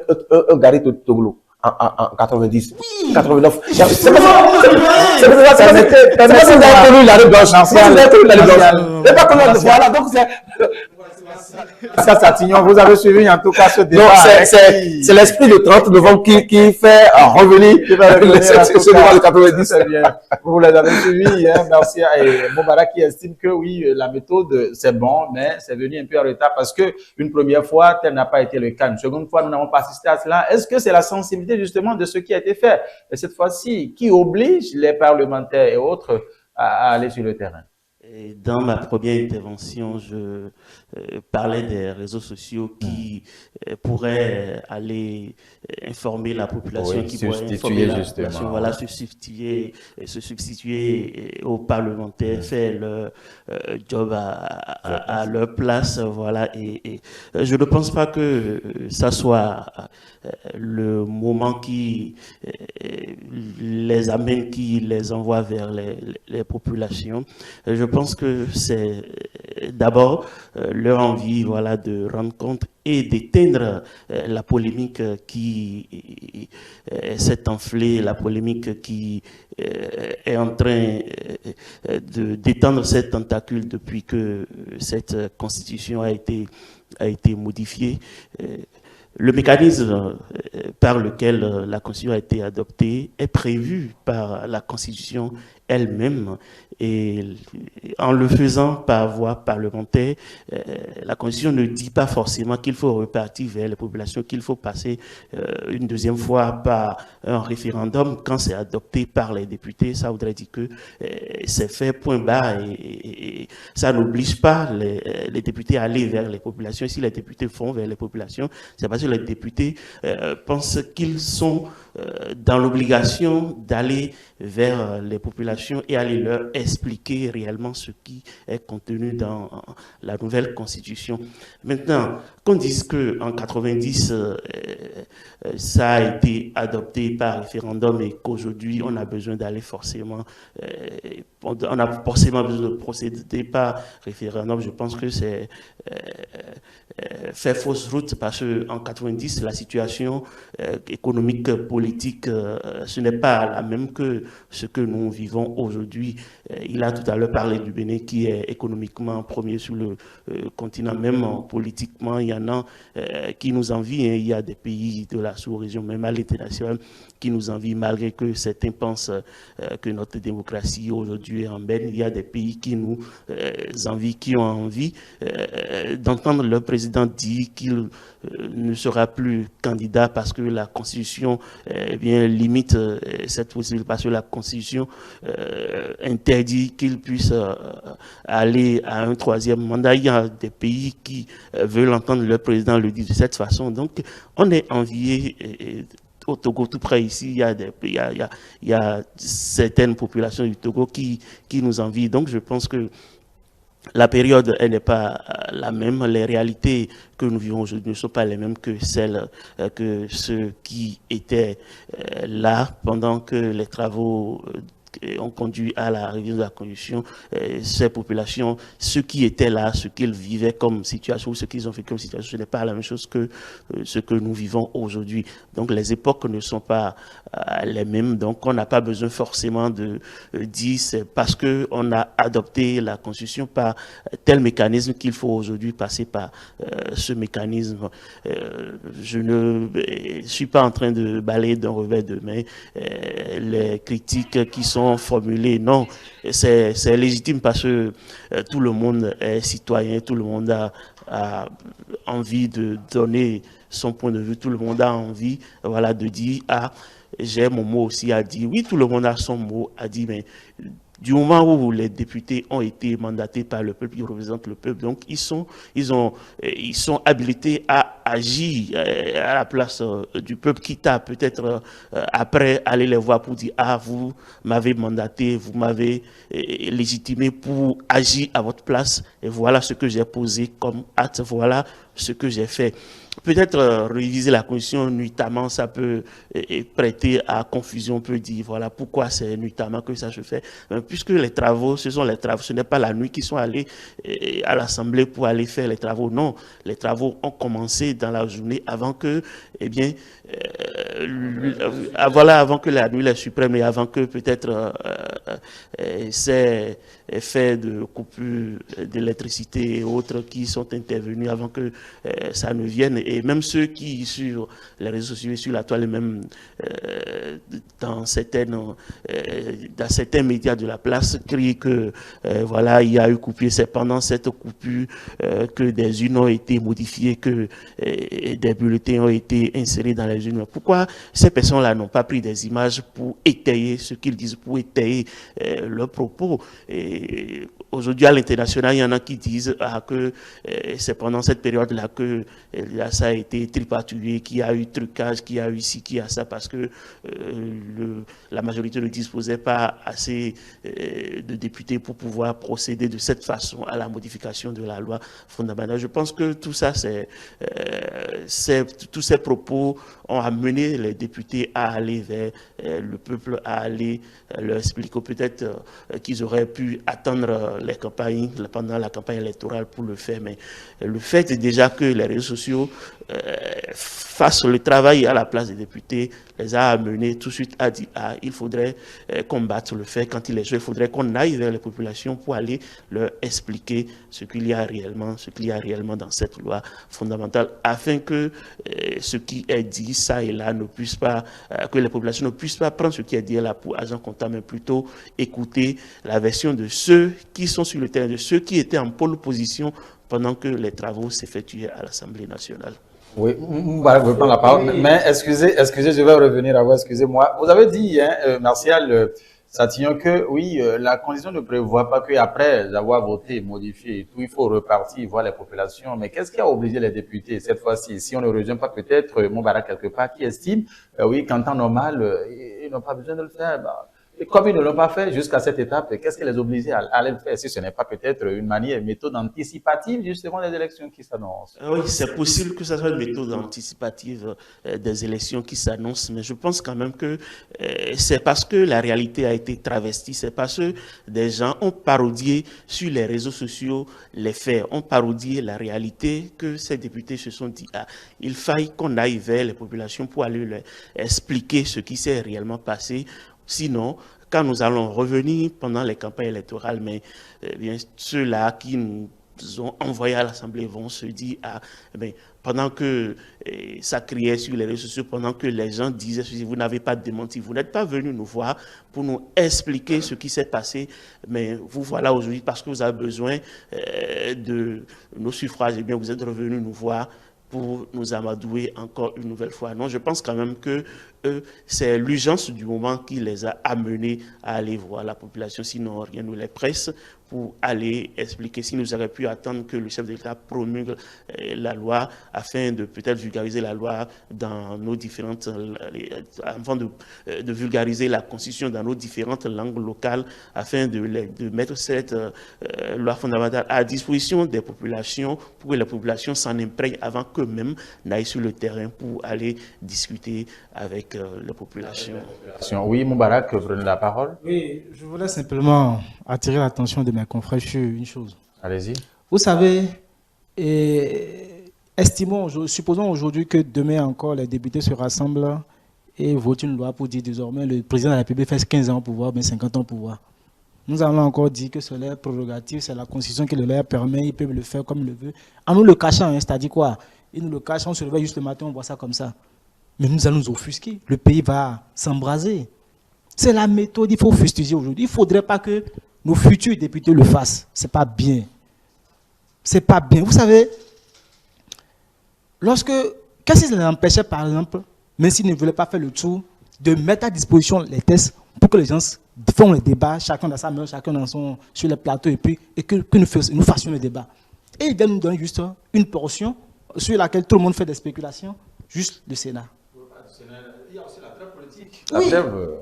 un Gary Togolo en 90, 89. C'est pas ça. C'est pas ça. C'est pas ça. Vous avez connu la blanche. Vous avez connu la blanche. C'est pas comment. Voilà. Donc c'est.
Ça, Satignon, vous avez suivi en tout cas ce débat.
C'est l'esprit de 30 novembre qui fait revenir ce débat de 90.
C'est bien. Vous les avez suivis, hein, merci. Et Moubarak qui estime que oui, la méthode, c'est bon, mais c'est venu un peu en retard parce que une première fois, tel n'a pas été le cas. Une seconde fois, nous n'avons pas assisté à cela. Est-ce que c'est la sensibilité justement de ce qui a été fait? Et cette fois-ci, qui oblige les parlementaires et autres à aller sur le terrain?
Et dans ma première intervention, je parlais des réseaux sociaux qui pourraient aller informer la population,
oui,
qui pourraient informer la population, voilà, se substituer aux parlementaires, faire leur job à leur place, voilà. Et je ne pense pas que ça soit le moment qui les amène, qui les envoie vers les populations. Je pense que c'est d'abord leur envie, voilà, de rendre compte et d'éteindre la polémique qui s'est enflée, la polémique qui est en train d'étendre ses tentacules depuis que cette constitution a été modifiée. Le mécanisme par lequel la Constitution a été adoptée est prévu par la Constitution elle-même, et en le faisant par voie parlementaire, la Constitution ne dit pas forcément qu'il faut repartir vers les populations, qu'il faut passer une deuxième fois par un référendum. Quand c'est adopté par les députés, ça voudrait dire que c'est fait point barre, et ça n'oblige pas les députés à aller vers les populations. Si les députés vont vers les populations, c'est parce que les députés pensent qu'ils sont dans l'obligation d'aller vers les populations et aller leur expliquer réellement ce qui est contenu dans la nouvelle constitution. Maintenant, qu'on dise qu'en 90, ça a été adopté par référendum et qu'aujourd'hui, on a besoin d'aller forcément, on a forcément besoin de procéder par référendum, je pense que c'est faire fausse route, parce qu'en 90, la situation économique, politique, ce n'est pas la même que ce que nous vivons aujourd'hui. Il a tout à l'heure parlé du Bénin qui est économiquement premier sur le continent, même politiquement, il y en a qui nous envient. Hein. Il y a des pays de la sous-région, même à l'international, qui nous envient, malgré que certains pensent que notre démocratie aujourd'hui est en berne. Il y a des pays qui nous envient, qui ont envie d'entendre leur président dire qu'il ne sera plus candidat parce que la Constitution limite cette possibilité, parce que la Constitution interdit qu'il puisse aller à un troisième mandat. Il y a des pays qui veulent entendre leur président le dire de cette façon. Donc, on est envié. Au Togo, tout près ici, il y a certaines populations du Togo qui nous envient. Donc, je pense que la période, elle n'est pas la même. Les réalités que nous vivons aujourd'hui ne sont pas les mêmes que celles que ceux qui étaient là pendant que les travaux ont conduit à la révision de la Constitution. Ces populations, ceux qui étaient là, ce qu'ils vivaient comme situation, ou ce qu'ils ont fait comme situation, ce n'est pas la même chose que ce que nous vivons aujourd'hui. Donc les époques ne sont pas les mêmes, donc on n'a pas besoin forcément de dire c'est parce qu'on a adopté la Constitution par tel mécanisme qu'il faut aujourd'hui passer par ce mécanisme. Je ne suis pas en train de balayer d'un revers de main les critiques qui sont formulées. Non, c'est légitime parce que tout le monde est citoyen, tout le monde a envie de donner son point de vue, tout le monde a envie, voilà, de dire j'ai mon mot aussi à dire. Oui, tout le monde a son mot à dire, mais du moment où les députés ont été mandatés par le peuple, ils représentent le peuple, donc ils sont habilités à agir à la place du peuple, quitte à peut-être après aller les voir pour dire vous m'avez mandaté, vous m'avez légitimé pour agir à votre place, et voilà ce que j'ai posé comme acte, voilà ce que j'ai fait. Peut-être réviser la Constitution nuitamment, ça peut prêter à confusion, on peut dire, voilà, pourquoi c'est nuitamment que ça se fait. Puisque les travaux, ce sont les travaux, ce n'est pas la nuit qu'ils sont allés à l'Assemblée pour aller faire les travaux, non. Les travaux ont commencé dans la journée avant que, eh bien, voilà, avant que la nuit suprême et avant que peut-être ces faits de coupure d'électricité et autres qui sont intervenus avant que ça ne vienne. Et même ceux qui, sur les réseaux sociaux, sur la toile, même dans certains médias de la place, crient que voilà, il y a eu coupure. C'est pendant cette coupure que des urnes ont été modifiées, que des bulletins ont été insérés dans les urnes. Pourquoi ces personnes-là n'ont pas pris des images pour étayer ce qu'ils disent, pour étayer leurs propos? Et aujourd'hui, à l'international, il y en a qui disent que c'est pendant cette période-là que ça a été tripatouillé, qu'il y a eu trucage, qu'il y a eu ci, qu'il y a ça, parce que la majorité ne disposait pas assez de députés pour pouvoir procéder de cette façon à la modification de la loi fondamentale. Je pense que tout ça, tous ces propos ont amené les députés à aller vers le peuple, à aller leur expliquer peut-être qu'ils auraient pu attendre les campagnes, pendant la campagne électorale pour le faire, mais le fait déjà que les réseaux sociaux fassent le travail à la place des députés les a amenés tout de suite à dire il faudrait combattre le fait quand il est joué, il faudrait qu'on aille vers les populations pour aller leur expliquer ce qu'il y a réellement dans cette loi fondamentale, afin que ce qui est dit ça et là ne puisse pas, que les populations ne puissent pas prendre ce qui est dit là pour agent comptable, mais plutôt écouter la version de ceux qui sont sur le terrain, de ceux qui étaient en pôle position pendant que les travaux s'effectuaient à l'Assemblée nationale.
Oui, Moubarak veut prendre la parole, mais excusez, je vais revenir à vous, excusez-moi. Vous avez dit, Martial Satillon, que oui, la condition ne prévoit pas qu'après avoir voté, modifié et tout, il faut repartir voir les populations. Mais qu'est-ce qui a obligé les députés cette fois-ci? Si on ne rejoint pas peut-être Moubarak quelque part, qui estime, oui, qu'en temps normal, ils n'ont pas besoin de le faire. Et comme ils ne l'ont pas fait jusqu'à cette étape, qu'est-ce qui les oblige à le faire? Si ce n'est pas peut-être une méthode anticipative justement des élections qui s'annoncent.
Oui, c'est possible que ce soit une méthode anticipative des élections qui s'annoncent, mais je pense quand même que c'est parce que la réalité a été travestie, c'est parce que des gens ont parodié sur les réseaux sociaux les faits, ont parodié la réalité, que ces députés se sont dit il faille qu'on aille vers les populations pour aller leur expliquer ce qui s'est réellement passé. Sinon, quand nous allons revenir pendant les campagnes électorales, mais bien ceux-là qui nous ont envoyés à l'Assemblée vont se dire pendant que ça criait sur les réseaux sociaux, pendant que les gens disaient vous n'avez pas démenti, vous n'êtes pas venus nous voir pour nous expliquer ce qui s'est passé, mais vous voilà aujourd'hui parce que vous avez besoin de nos suffrages, et bien vous êtes revenus nous voir pour nous amadouer encore une nouvelle fois. Non, je pense quand même que c'est l'urgence du moment qui les a amenés à aller voir la population, sinon rien ne les presse pour aller expliquer. Si nous aurions pu attendre que le chef de l'État promulgue la loi afin de peut-être vulgariser la loi dans nos différentes, avant de vulgariser la Constitution dans nos différentes langues locales, afin de mettre cette loi fondamentale à disposition des populations pour que les populations s'en imprègnent avant qu'eux-mêmes n'aillent sur le terrain pour aller discuter avec la population.
Oui, Moubarak, vous prenez la parole.
Oui, je voulais simplement attirer l'attention de mes confrères sur une chose.
Allez-y.
Vous savez, supposons aujourd'hui que demain encore les députés se rassemblent et votent une loi pour dire désormais le président de la République fait 15 ans au pouvoir, bien 50 ans au pouvoir. Nous allons encore dire que c'est leur prérogative, c'est la Constitution qui le leur permet, ils peuvent le faire comme ils le veulent. En nous le cachant, c'est-à-dire quoi? Ils nous le cachent, on se réveille juste le matin, on voit ça comme ça. Mais nous allons nous offusquer. Le pays va s'embraser. C'est la méthode, il faut fustiger aujourd'hui. Il ne faudrait pas que nos futurs députés le fassent. Ce n'est pas bien. Ce n'est pas bien. Vous savez, qu'est-ce qui les empêchait, par exemple, même s'ils ne voulaient pas faire le tour, de mettre à disposition les tests pour que les gens font le débat, chacun dans sa main, chacun sur le plateau, et que nous fassions le débat. Et ils viennent nous donner juste une portion sur laquelle tout le monde fait des spéculations, juste le Sénat.
Il y a aussi la trêve politique.
Oui.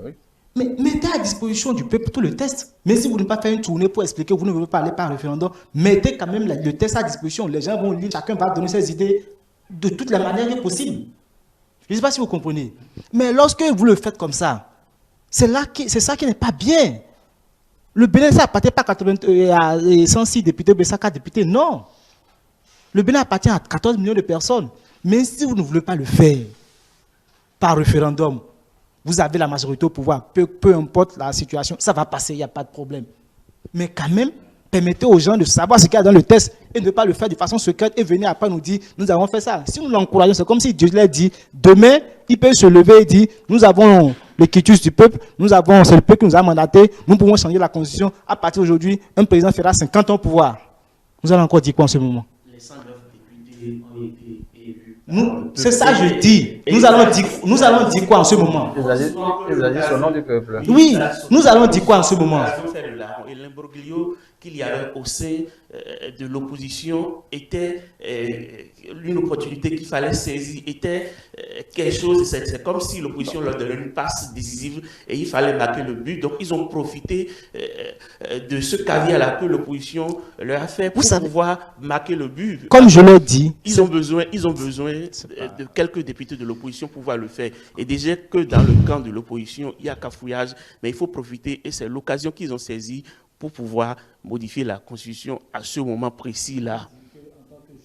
Oui.
Mais mettez à disposition du peuple tout le test. Mais si vous ne pouvez pas faire une tournée pour expliquer, vous ne voulez pas aller par référendum, mettez quand même le test à disposition. Les gens vont lire, chacun va donner ses idées de toutes les manières possibles. Je ne sais pas si vous comprenez. Mais lorsque vous le faites comme ça, c'est ça qui n'est pas bien. Le Bénin, ça appartient pas à 106 députés, mais 104 députés. Non. Le Bénin appartient à 14 millions de personnes. Mais si vous ne voulez pas le faire par référendum, vous avez la majorité au pouvoir, peu importe la situation, ça va passer, il n'y a pas de problème. Mais quand même, permettez aux gens de savoir ce qu'il y a dans le test et de ne pas le faire de façon secrète et venir après nous dire, nous avons fait ça. Si nous l'encourageons, c'est comme si Dieu l'a dit, demain, il peut se lever et dire, nous avons le quitus du peuple, c'est le peuple qui nous a mandaté, nous pouvons changer la constitution. À partir d'aujourd'hui, un président fera 50 ans au pouvoir. Nous allons encore dire quoi en ce moment? Les 109 députés ont été élus. C'est ça que je dis. Nous allons dire quoi en ce moment?
Ils agissent au nom du peuple.
Oui, nous allons dire quoi en ce moment?
Et l'imbroglio qu'il y avait au sein de l'opposition était une opportunité qu'il fallait saisir, était quelque chose, c'est comme si l'opposition leur donnait une passe décisive et il fallait marquer le but. Donc ils ont profité de ce caviar-là que l'opposition leur a fait pour pouvoir marquer le but.
Comme je l'ai dit,
ils ont besoin de quelques députés de l'opposition pour pouvoir le faire. Et déjà que dans le camp de l'opposition, il y a cafouillage, mais il faut profiter et c'est l'occasion qu'ils ont saisie pour pouvoir modifier la Constitution à ce moment précis-là.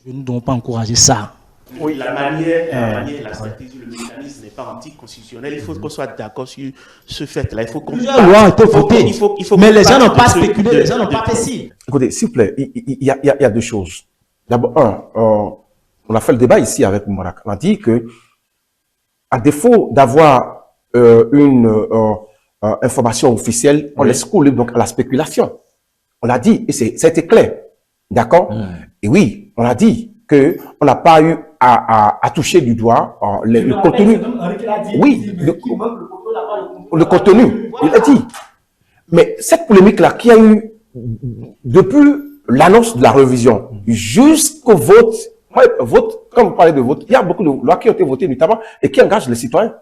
Je ne dois pas encourager ça.
Oui, la manière, la stratégie, le mécanisme n'est pas anticonstitutionnel. Il faut qu'on soit d'accord sur ce fait-là. Il faut qu'on...
Plusieurs lois ont été votées, mais les gens n'ont pas spéculé, les gens n'ont pas fait ci.
Écoutez, s'il vous plaît, il y a deux choses. D'abord, on a fait le débat ici avec Moubarak. On a dit que, à défaut d'avoir une information officielle, on laisse couler donc à la spéculation. On l'a dit, et ça a été clair. D'accord? Et oui, on a dit que on n'a pas eu à toucher du doigt le contenu. Oui, le contenu, il a dit. Mais cette polémique-là qui a eu depuis l'annonce de la révision jusqu'au vote, comme vous parlez de vote, il y a beaucoup de lois qui ont été votées notamment et qui engagent les citoyens.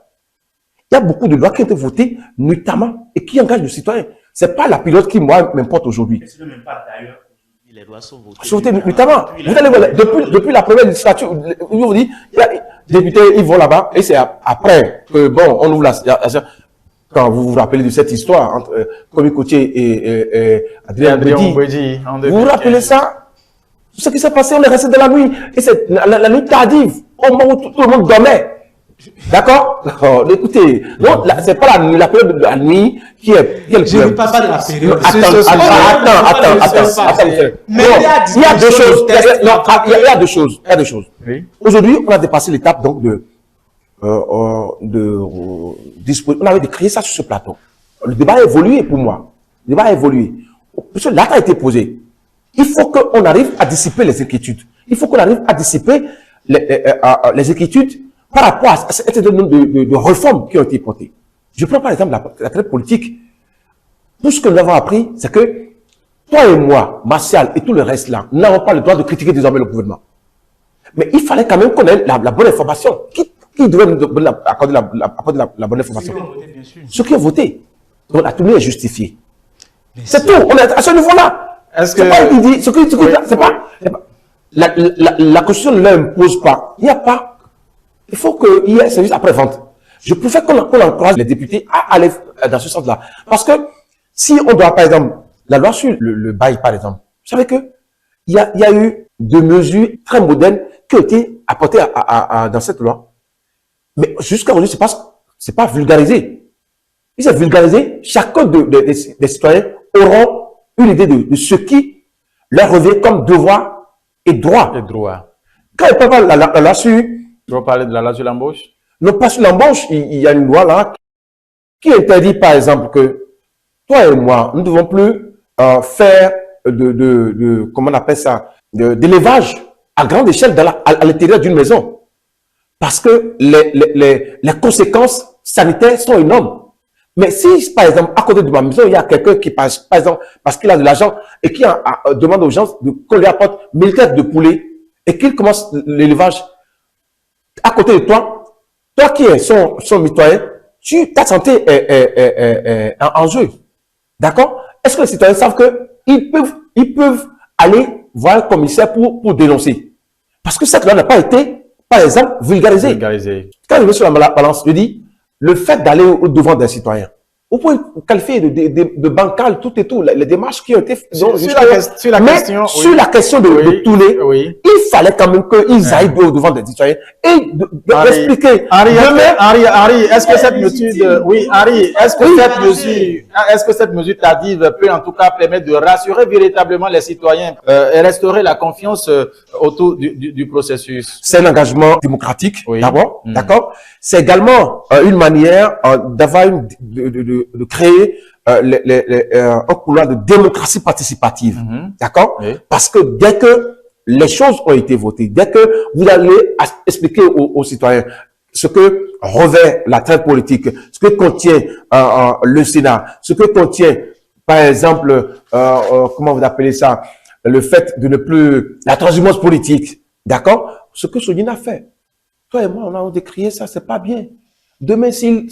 Il y a beaucoup de lois qui ont été votées notamment et qui engagent les citoyens. C'est pas la pilote qui, moi, m'importe aujourd'hui.
C'est même pas d'ailleurs. Les lois sont votées.
Sont votées notamment. Vous allez voir, depuis la première législature, je vous dis, il y a des députés, ils vont là-bas et c'est après que, bon, on ouvre la quand vous vous rappelez de cette histoire entre Komi Kotié et Adrien Mbedi, vous vous rappelez ça? Ce qui s'est passé, on est resté de la nuit. Et c'est la nuit tardive, au moment où tout le monde dormait. D'accord? Écoutez, non, c'est pas la période de la nuit qui est...
Je ne parle pas de la période.
Attends.
Mais
il y a deux choses. Il y a deux choses.
Oui.
Aujourd'hui, on a dépassé l'étape donc on avait décrié ça sur ce plateau. Le débat a évolué pour moi. Le débat a évolué. Parce que l'acte a été posé. Il faut qu'on arrive à dissiper les inquiétudes. Il faut qu'on arrive à dissiper les inquiétudes par rapport à cet nombre de réformes qui ont été portées. Je prends par exemple la traite politique. Tout ce que nous avons appris, c'est que toi et moi, Martial et tout le reste là, n'avons pas le droit de critiquer désormais le gouvernement. Mais il fallait quand même qu'on ait la bonne information. Qui devait nous accorder la bonne information? Ceux qui ont voté. Donc la tenue est justifiée. C'est tout. On est à ce niveau-là.
Est-ce que...
C'est pas... La Constitution ne l'impose pas. Il n'y a pas... Il faut qu'il y ait un service après-vente. Je préfère qu'on encourage les députés à aller dans ce sens-là. Parce que si on doit, par exemple, la loi sur le bail, par exemple, vous savez que il y a eu des mesures très modernes qui ont été apportées dans cette loi. Mais jusqu'à aujourd'hui, c'est pas vulgarisé. Si c'est vulgarisé, chacun des citoyens auront une idée de ce qui leur revient comme devoir et droit.
Et droit.
Quand ils parlent la loi sur...
Tu vas parler de la loi sur l'embauche?
Non, pas sur l'embauche. Il y a une loi là qui interdit, par exemple, que toi et moi, nous ne devons plus faire comment on appelle ça, d'élevage à grande échelle à l'intérieur d'une maison. Parce que les conséquences sanitaires sont énormes. Mais si, par exemple, à côté de ma maison, il y a quelqu'un qui passe, par exemple, parce qu'il a de l'argent et qui demande aux gens qu'on lui apporte 1000 têtes de poulet et qu'il commence l'élevage à côté de toi, toi qui es son mitoyen, ta santé est en jeu. D'accord? Est-ce que les citoyens savent que ils peuvent aller voir le commissaire pour dénoncer? Parce que cette loi n'a pas été, par exemple, vulgarisée. Quand je vais sur la balance, je dis, le fait d'aller au devant des citoyens, vous pouvez qualifier de bancal tout et tout, les démarches qui ont été faites.
Sur la question
de tourner, il fallait quand même qu'ils aillent au devant des citoyens et d'expliquer.
Henri, est-ce que cette mesure, est-ce que cette mesure tardive peut en tout cas permettre de rassurer véritablement les citoyens et restaurer la confiance autour du processus?
C'est un engagement démocratique, d'abord, d'accord? C'est également une manière d'avoir de créer un couloir de démocratie participative, d'accord? Parce que dès que les choses ont été votées, dès que vous allez expliquer aux citoyens ce que revêt la traite politique, ce que contient le Sénat, ce que contient, par exemple, comment vous appelez ça, le fait de ne plus, la transhumance politique, d'accord? Ce que Soudine a fait. Toi et moi, on a décrié ça, c'est pas bien. Demain, s'il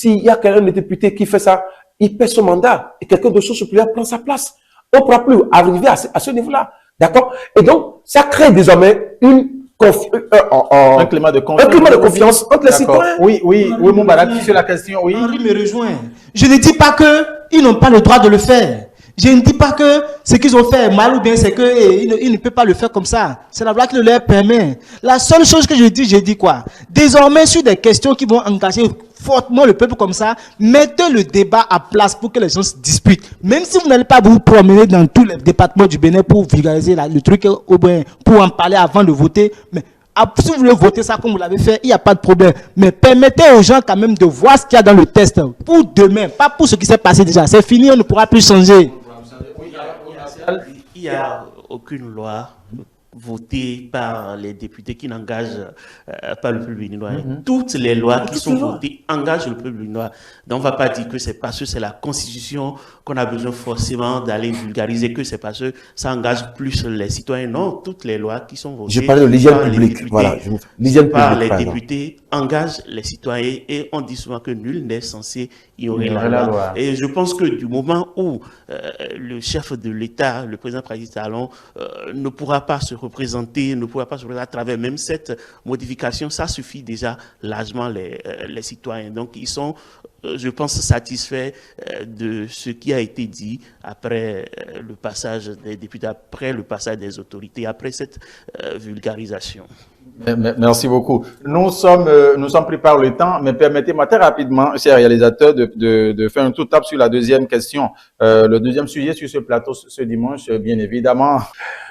y a quelqu'un de député qui fait ça, il perd son mandat et quelqu'un de supérieur prend sa place. On ne pourra plus arriver à ce niveau-là. D'accord? Et donc, ça crée désormais un climat de confiance entre les citoyens.
Oui, Moubarak, sur la question, oui.
Henri me rejoint. Je ne dis pas qu'ils n'ont pas le droit de le faire. Je ne dis pas que ce qu'ils ont fait est mal ou bien c'est qu'ils ne peuvent pas le faire comme ça. C'est la loi qui le leur permet. La seule chose que je dis quoi? Désormais, sur des questions qui vont engager fortement le peuple comme ça, mettez le débat à place pour que les gens se disputent. Même si vous n'allez pas vous promener dans tous les départements du Bénin pour vulgariser le truc, ou bien pour en parler avant de voter, mais si vous voulez voter ça comme vous l'avez fait, il n'y a pas de problème. Mais permettez aux gens quand même de voir ce qu'il y a dans le test pour demain, pas pour ce qui s'est passé déjà. C'est fini, on ne pourra plus changer.
Il n'y a aucune loi votée par les députés qui n'engage pas le peuple béninois. Toutes les lois qui sont votées engagent le peuple béninois. Donc on ne va pas dire que c'est parce que c'est la Constitution qu'on a besoin forcément d'aller vulgariser, que c'est parce que ça engage plus les citoyens. Non, toutes les lois qui sont votées
je parlais de l'hygiène publique. Voilà,
par les députés engagent les citoyens et on dit souvent que nul n'est censé ignorer la loi. Et je pense que du moment où le chef de l'État, le président Patrice Talon, ne pourra pas se représenter, à travers même cette modification, ça suffit déjà largement les citoyens. Donc ils sont, je pense, satisfaits de ce qui a été dit après le passage des députés, après le passage des autorités, après cette vulgarisation.
Merci beaucoup. Nous sommes pris par le temps, mais permettez-moi très rapidement, chers réalisateurs, de faire un tour de table sur la deuxième question. Le deuxième sujet sur ce plateau ce dimanche, bien évidemment,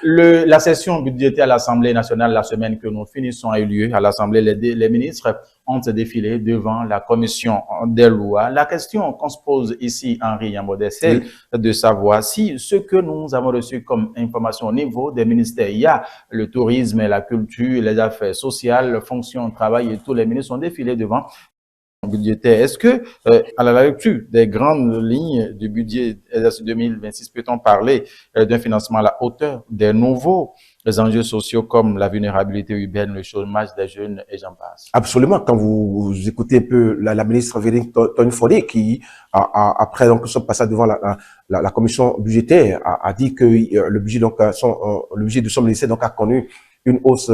la session budgétaire à l'Assemblée nationale, la semaine que nous finissons, a eu lieu à l'Assemblée. Les ministres ont défilé devant la commission des lois. La question qu'on se pose ici, Henri Yambodé, c'est de savoir si ce que nous avons reçu comme information au niveau des ministères, il y a le tourisme, la culture, les affaires sociales, fonction, travail et tous les ministres ont défilé devant le budgétaire. Est-ce que, à la lecture des grandes lignes du budget 2026, peut-on parler d'un financement à la hauteur des nouveaux enjeux sociaux comme la vulnérabilité urbaine, le chômage des jeunes et j'en passe?
Absolument. Quand vous écoutez un peu la ministre Véronique Tony-Fodé qui, après donc son passage devant la commission budgétaire, a dit que le budget le budget de son ministère donc a connu une hausse.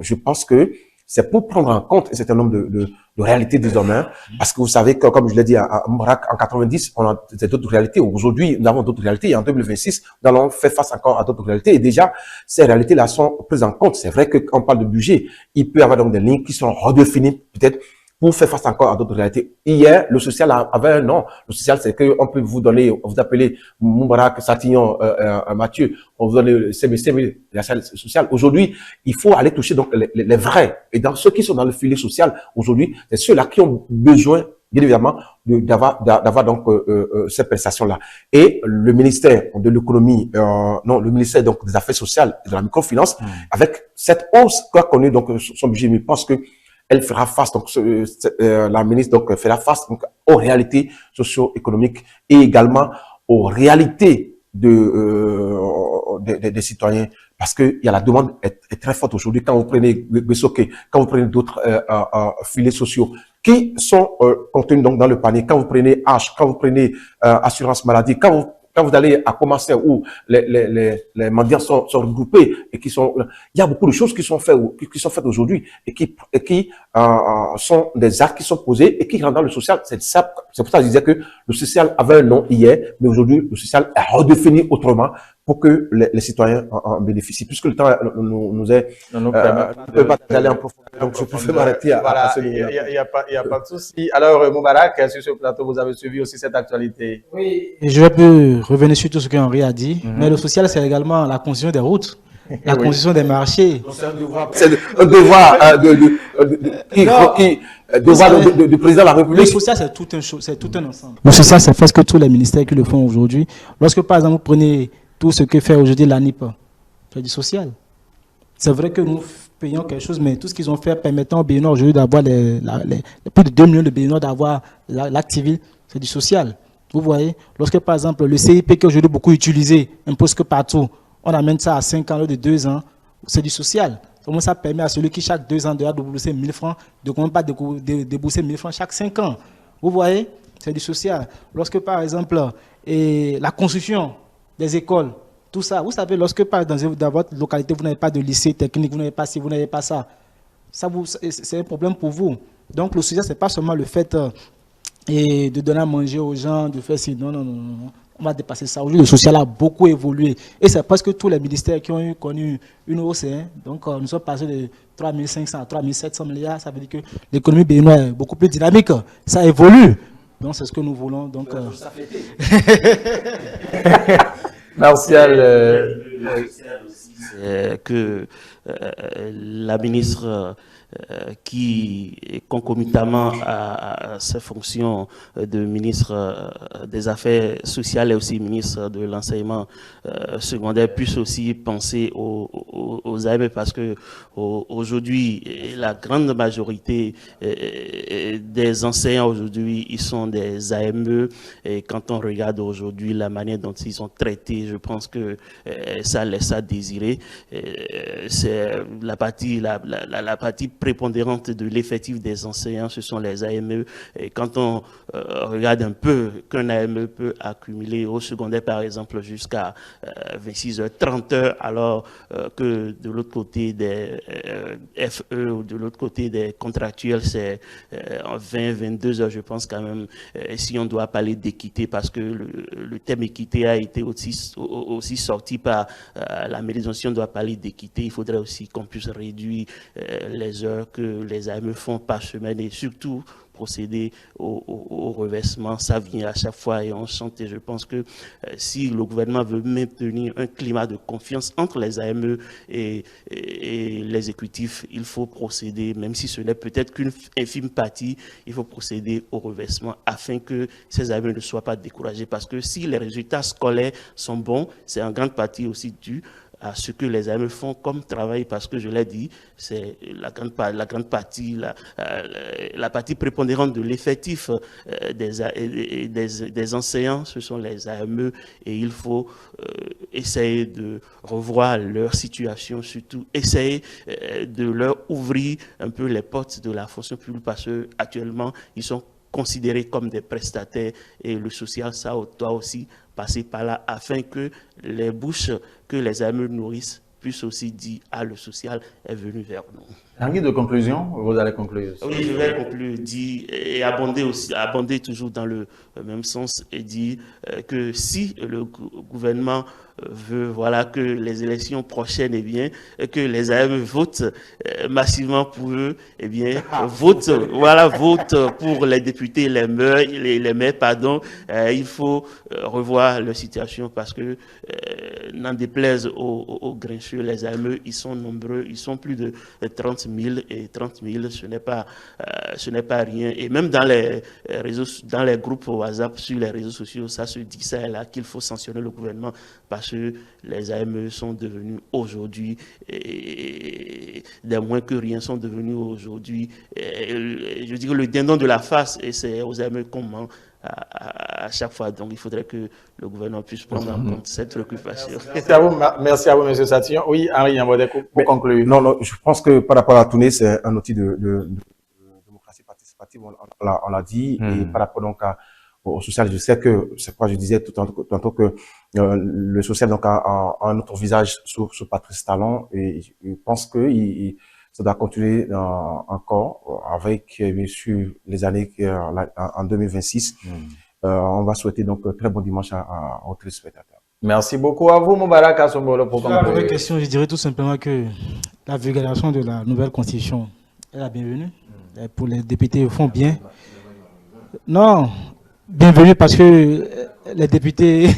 Je pense que c'est pour prendre en compte un certain nombre de réalités désormais, parce que vous savez que, comme je l'ai dit à Mbarak, en 90, on a d'autres réalités. Aujourd'hui, nous avons d'autres réalités. Et en 2026, nous allons faire face encore à d'autres réalités. Et déjà, ces réalités-là sont prises en compte. C'est vrai que quand on parle de budget, il peut y avoir donc des lignes qui sont redéfinies, peut-être, pour faire face encore à d'autres réalités. Hier, le social avait un nom. Le social, c'est qu'on peut vous donner, vous appeler Moubarak, Satillon, Mathieu, on vous donne le CBC, la salle sociale. Aujourd'hui, il faut aller toucher donc les vrais. Et dans ceux qui sont dans le filet social, aujourd'hui, c'est ceux-là qui ont besoin, bien évidemment, d'avoir donc cette prestation-là. Et le ministère de l'économie, le ministère donc des affaires sociales et de la microfinance, avec cette hausse qu'a connue donc son budget, je pense que elle fera face, donc la ministre donc fera face donc, aux réalités socio-économiques et également aux réalités des citoyens, parce que il y a la demande est très forte aujourd'hui. Quand vous prenez Bessoké, quand vous prenez d'autres filets sociaux, qui sont contenus donc dans le panier. Quand vous prenez H, quand vous prenez assurance maladie, quand vous allez à commencer où les mendiants sont regroupés et qui sont, il y a beaucoup de choses qui sont faites aujourd'hui et qui sont des actes qui sont posés et qui rentrent dans le social. C'est pour ça que je disais que le social avait un nom hier, mais aujourd'hui le social est redéfini autrement pour que les citoyens en bénéficient. Puisque le temps nous est,
nous permet
pas d'aller en profondeur. Donc je préfère m'arrêter à ce niveau.
Il n'y a pas de souci. Alors, Moubarak, sur ce plateau, vous avez suivi aussi cette actualité.
Oui, et je peux revenir sur tout ce qu'Henri a dit, mais le social, c'est également la construction des routes, la construction des marchés.
C'est un devoir du président de la République.
Le social, c'est tout un ensemble. Le social, c'est presque tous les ministères qui le font aujourd'hui. Lorsque, par exemple, vous prenez tout ce que fait aujourd'hui l'ANIP, c'est du social. C'est vrai que nous payons quelque chose, mais tout ce qu'ils ont fait permettant aux Béninois aujourd'hui d'avoir plus de 2 millions de Béninois d'avoir l'acte civil, c'est du social. Vous voyez, lorsque par exemple le CIP qui est aujourd'hui beaucoup utilisé, impose que partout, on amène ça à 5 ans au lieu de 2 ans, c'est du social. Comment ça permet à celui qui chaque 2 ans doit débourser 1000 francs, de ne pas débourser 1000 francs chaque 5 ans. Vous voyez, c'est du social. Lorsque par exemple la construction des écoles, tout ça, vous savez, lorsque dans votre localité, vous n'avez pas de lycée technique, vous n'avez pas ci, vous n'avez pas ça, c'est un problème pour vous. Donc le social, ce n'est pas seulement le fait de donner à manger aux gens, de faire ci, non, on va dépasser ça. Aujourd'hui, le social a beaucoup évolué. Et c'est presque tous les ministères qui ont connu une hausse. Donc nous sommes passés de 3 500 à 3 700 milliards, ça veut dire que l'économie béninoise est beaucoup plus dynamique, ça évolue. Donc c'est ce que nous voulons. Donc,
Martial,
que la ministre qui, concomitamment à ses fonctions de ministre des Affaires sociales et aussi ministre de l'enseignement secondaire, puisse aussi penser aux AME, parce que aujourd'hui, la grande majorité des enseignants aujourd'hui, ils sont des AME, et quand on regarde aujourd'hui la manière dont ils sont traités, je pense que ça laisse à désirer. C'est la partie prépondérante de l'effectif des enseignants, ce sont les AME. Et quand on regarde un peu qu'un AME peut accumuler au secondaire, par exemple, jusqu'à 26 heures, 30 heures, alors que de l'autre côté des FE ou de l'autre côté des contractuels, c'est 20, 22 heures, je pense quand même, si on doit parler d'équité, parce que le thème équité a été aussi sorti par la mairie. Si on doit parler d'équité, il faudrait aussi qu'on puisse réduire les heures que les AME font par semaine et surtout procéder au reversement. Ça vient à chaque fois et on chante. Et je pense que si le gouvernement veut maintenir un climat de confiance entre les AME et les exécutifs, il faut procéder, même si ce n'est peut-être qu'une infime partie, il faut procéder au reversement afin que ces AME ne soient pas découragés. Parce que si les résultats scolaires sont bons, c'est en grande partie aussi dû à ce que les AME font comme travail, parce que je l'ai dit, c'est la grande partie, la partie prépondérante de l'effectif des enseignants, ce sont les AME, et il faut essayer de revoir leur situation, surtout essayer de leur ouvrir un peu les portes de la fonction publique, parce qu'actuellement, ils sont considérés comme des prestataires, et le social, ça doit aussi passer par là, afin que les bouches que les AME nourrissent puissent aussi dire « Ah, le social est venu vers nous ».
En guise de conclusion, vous allez conclure.
Oui, je vais conclure, dire, et abonder toujours dans le même sens, et dire que si le gouvernement veut, voilà, que les élections prochaines, eh bien, que les AME votent massivement pour eux, eh bien, votent pour les députés, les maires, pardon. Il faut revoir leur situation, parce que n'en déplaise aux grincheux, les AME, ils sont nombreux, ils sont plus de 30 000, et 30 000, ce n'est pas rien. Et même dans les groupes WhatsApp, sur les réseaux sociaux, ça se dit ça et là qu'il faut sanctionner le gouvernement, parce que les AME sont devenus aujourd'hui, des moins que rien sont devenus aujourd'hui, je dirais, le dindon de la farce, et c'est aux AME qu'on ment à chaque fois. Donc il faudrait que le gouvernement puisse prendre en compte cette préoccupation.
Merci à vous, M. Satillon. Oui, Henri Yambodé, pour conclure.
Non, je pense que par rapport à Tunis, c'est un outil de démocratie participative initiative, on l'a dit, et par rapport donc au social, je sais que, c'est quoi je disais tantôt que le social donc a un autre visage sur Patrice Talon, et je pense que ça doit continuer encore avec bien sûr les années en 2026. On va souhaiter donc un très bon dimanche aux téléspectateurs.
Merci beaucoup à vous, Moubarak Assombolo, pour
la première question, je dirais tout simplement que la vulgarisation de la nouvelle constitution est la bienvenue. Pour les députés, ils font bien. Non, bienvenue parce que les députés...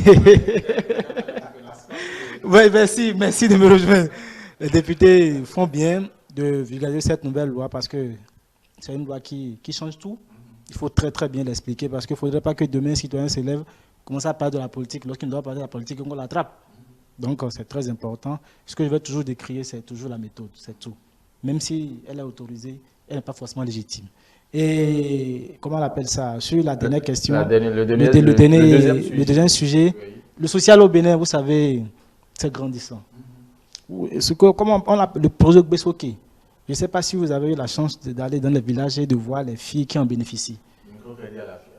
Oui, merci de me rejoindre. Les députés font bien de vulgariser cette nouvelle loi parce que c'est une loi qui change tout. Il faut très très bien l'expliquer parce qu'il ne faudrait pas que demain un citoyen se lève, commence à parler de la politique lorsqu'il ne doit parler de la politique et qu'on l'attrape. Donc c'est très important. Ce que je vais toujours décrire, c'est toujours la méthode, c'est tout. Même si elle est autorisée, elle n'est pas forcément légitime. Et comment on appelle ça? Sur la dernière question, le deuxième sujet, le social au Bénin, vous savez, c'est grandissant. Comment on appelle le projet Bessoké? Je ne sais pas si vous avez eu la chance d'aller dans les villages et de voir les filles qui en bénéficient.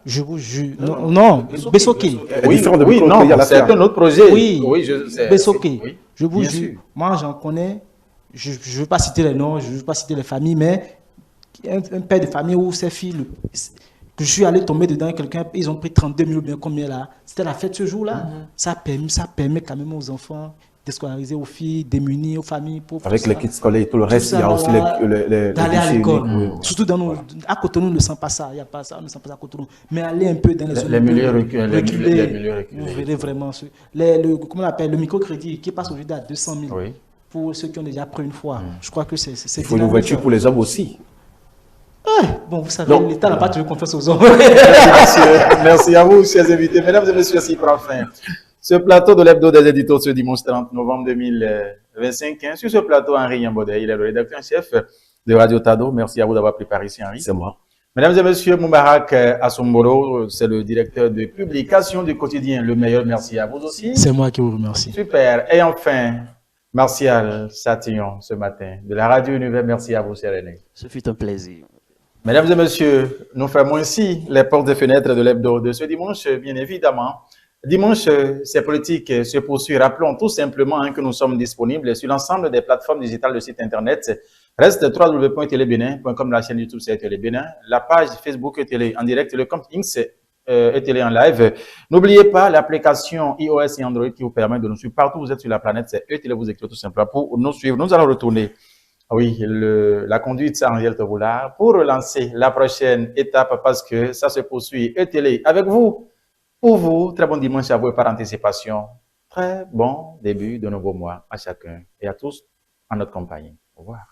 Je vous jure. Non, Bessoké.
Oui, non, c'est un autre projet.
Oui, Bessoké. Oui, je vous jure. Moi, j'en connais. Je ne veux pas citer les noms, je ne veux pas citer les familles, mais un père de famille où ses filles, que je suis allé tomber dedans, quelqu'un, ils ont pris 32 000 ou bien combien là. C'était la fête ce jour-là. Ça permet quand même aux enfants de scolariser aux filles démunies, aux familles pauvres.
Avec les kits scolaires et tout le reste, il y a aussi
d'aller à l'école. Surtout à Cotonou, on ne sent pas ça. Il n'y a pas ça, on ne sent pas ça à Cotonou. Mais aller un peu dans les zones
milieux reculés.
Vous verrez vraiment. Comment on appelle le microcrédit qui passe aujourd'hui à 200 000 pour ceux qui ont déjà pris une fois. Je crois que c'est.
Il faut une ouverture pour les hommes aussi.
Bon, vous savez, l'État n'a pas toujours confiance aux hommes.
Merci à vous, chers invités. Mesdames et messieurs, c'est prend fin ce plateau de l'hebdo des éditeurs ce dimanche 30 novembre 2025. Sur ce plateau, Henri Yambodé, il est le rédacteur en chef de Radio Tado. Merci à vous d'avoir préparé ici, Henri.
C'est moi.
Mesdames et messieurs, Moubarak Assombolo, c'est le directeur de publication du quotidien Le Meilleur. Merci à vous aussi.
C'est moi qui vous remercie.
Super. Et enfin, Martial Satillon, ce matin, de la Radio Univers. Merci à vous, cher René.
Ce fut un plaisir.
Mesdames et messieurs, nous fermons ici les portes et fenêtres de l'hebdo de ce dimanche, bien évidemment. Dimanche, ces politiques se poursuivent. Rappelons tout simplement que nous sommes disponibles sur l'ensemble des plateformes digitales de site internet. Reste www.telebenin.com, la chaîne YouTube c'est Télé Bénin, la page Facebook Télé en direct, le compte X et Télé en live. N'oubliez pas l'application iOS et Android qui vous permet de nous suivre partout où vous êtes sur la planète. C'est Télé, vous écrivez tout simplement pour nous suivre. Nous allons retourner. Oui, la conduite, c'est Angèle Toboula pour relancer la prochaine étape parce que ça se poursuit. Télé avec vous. Pour vous, très bon dimanche à vous et par anticipation, très bon début de nouveau mois à chacun et à tous en notre compagnie. Au revoir.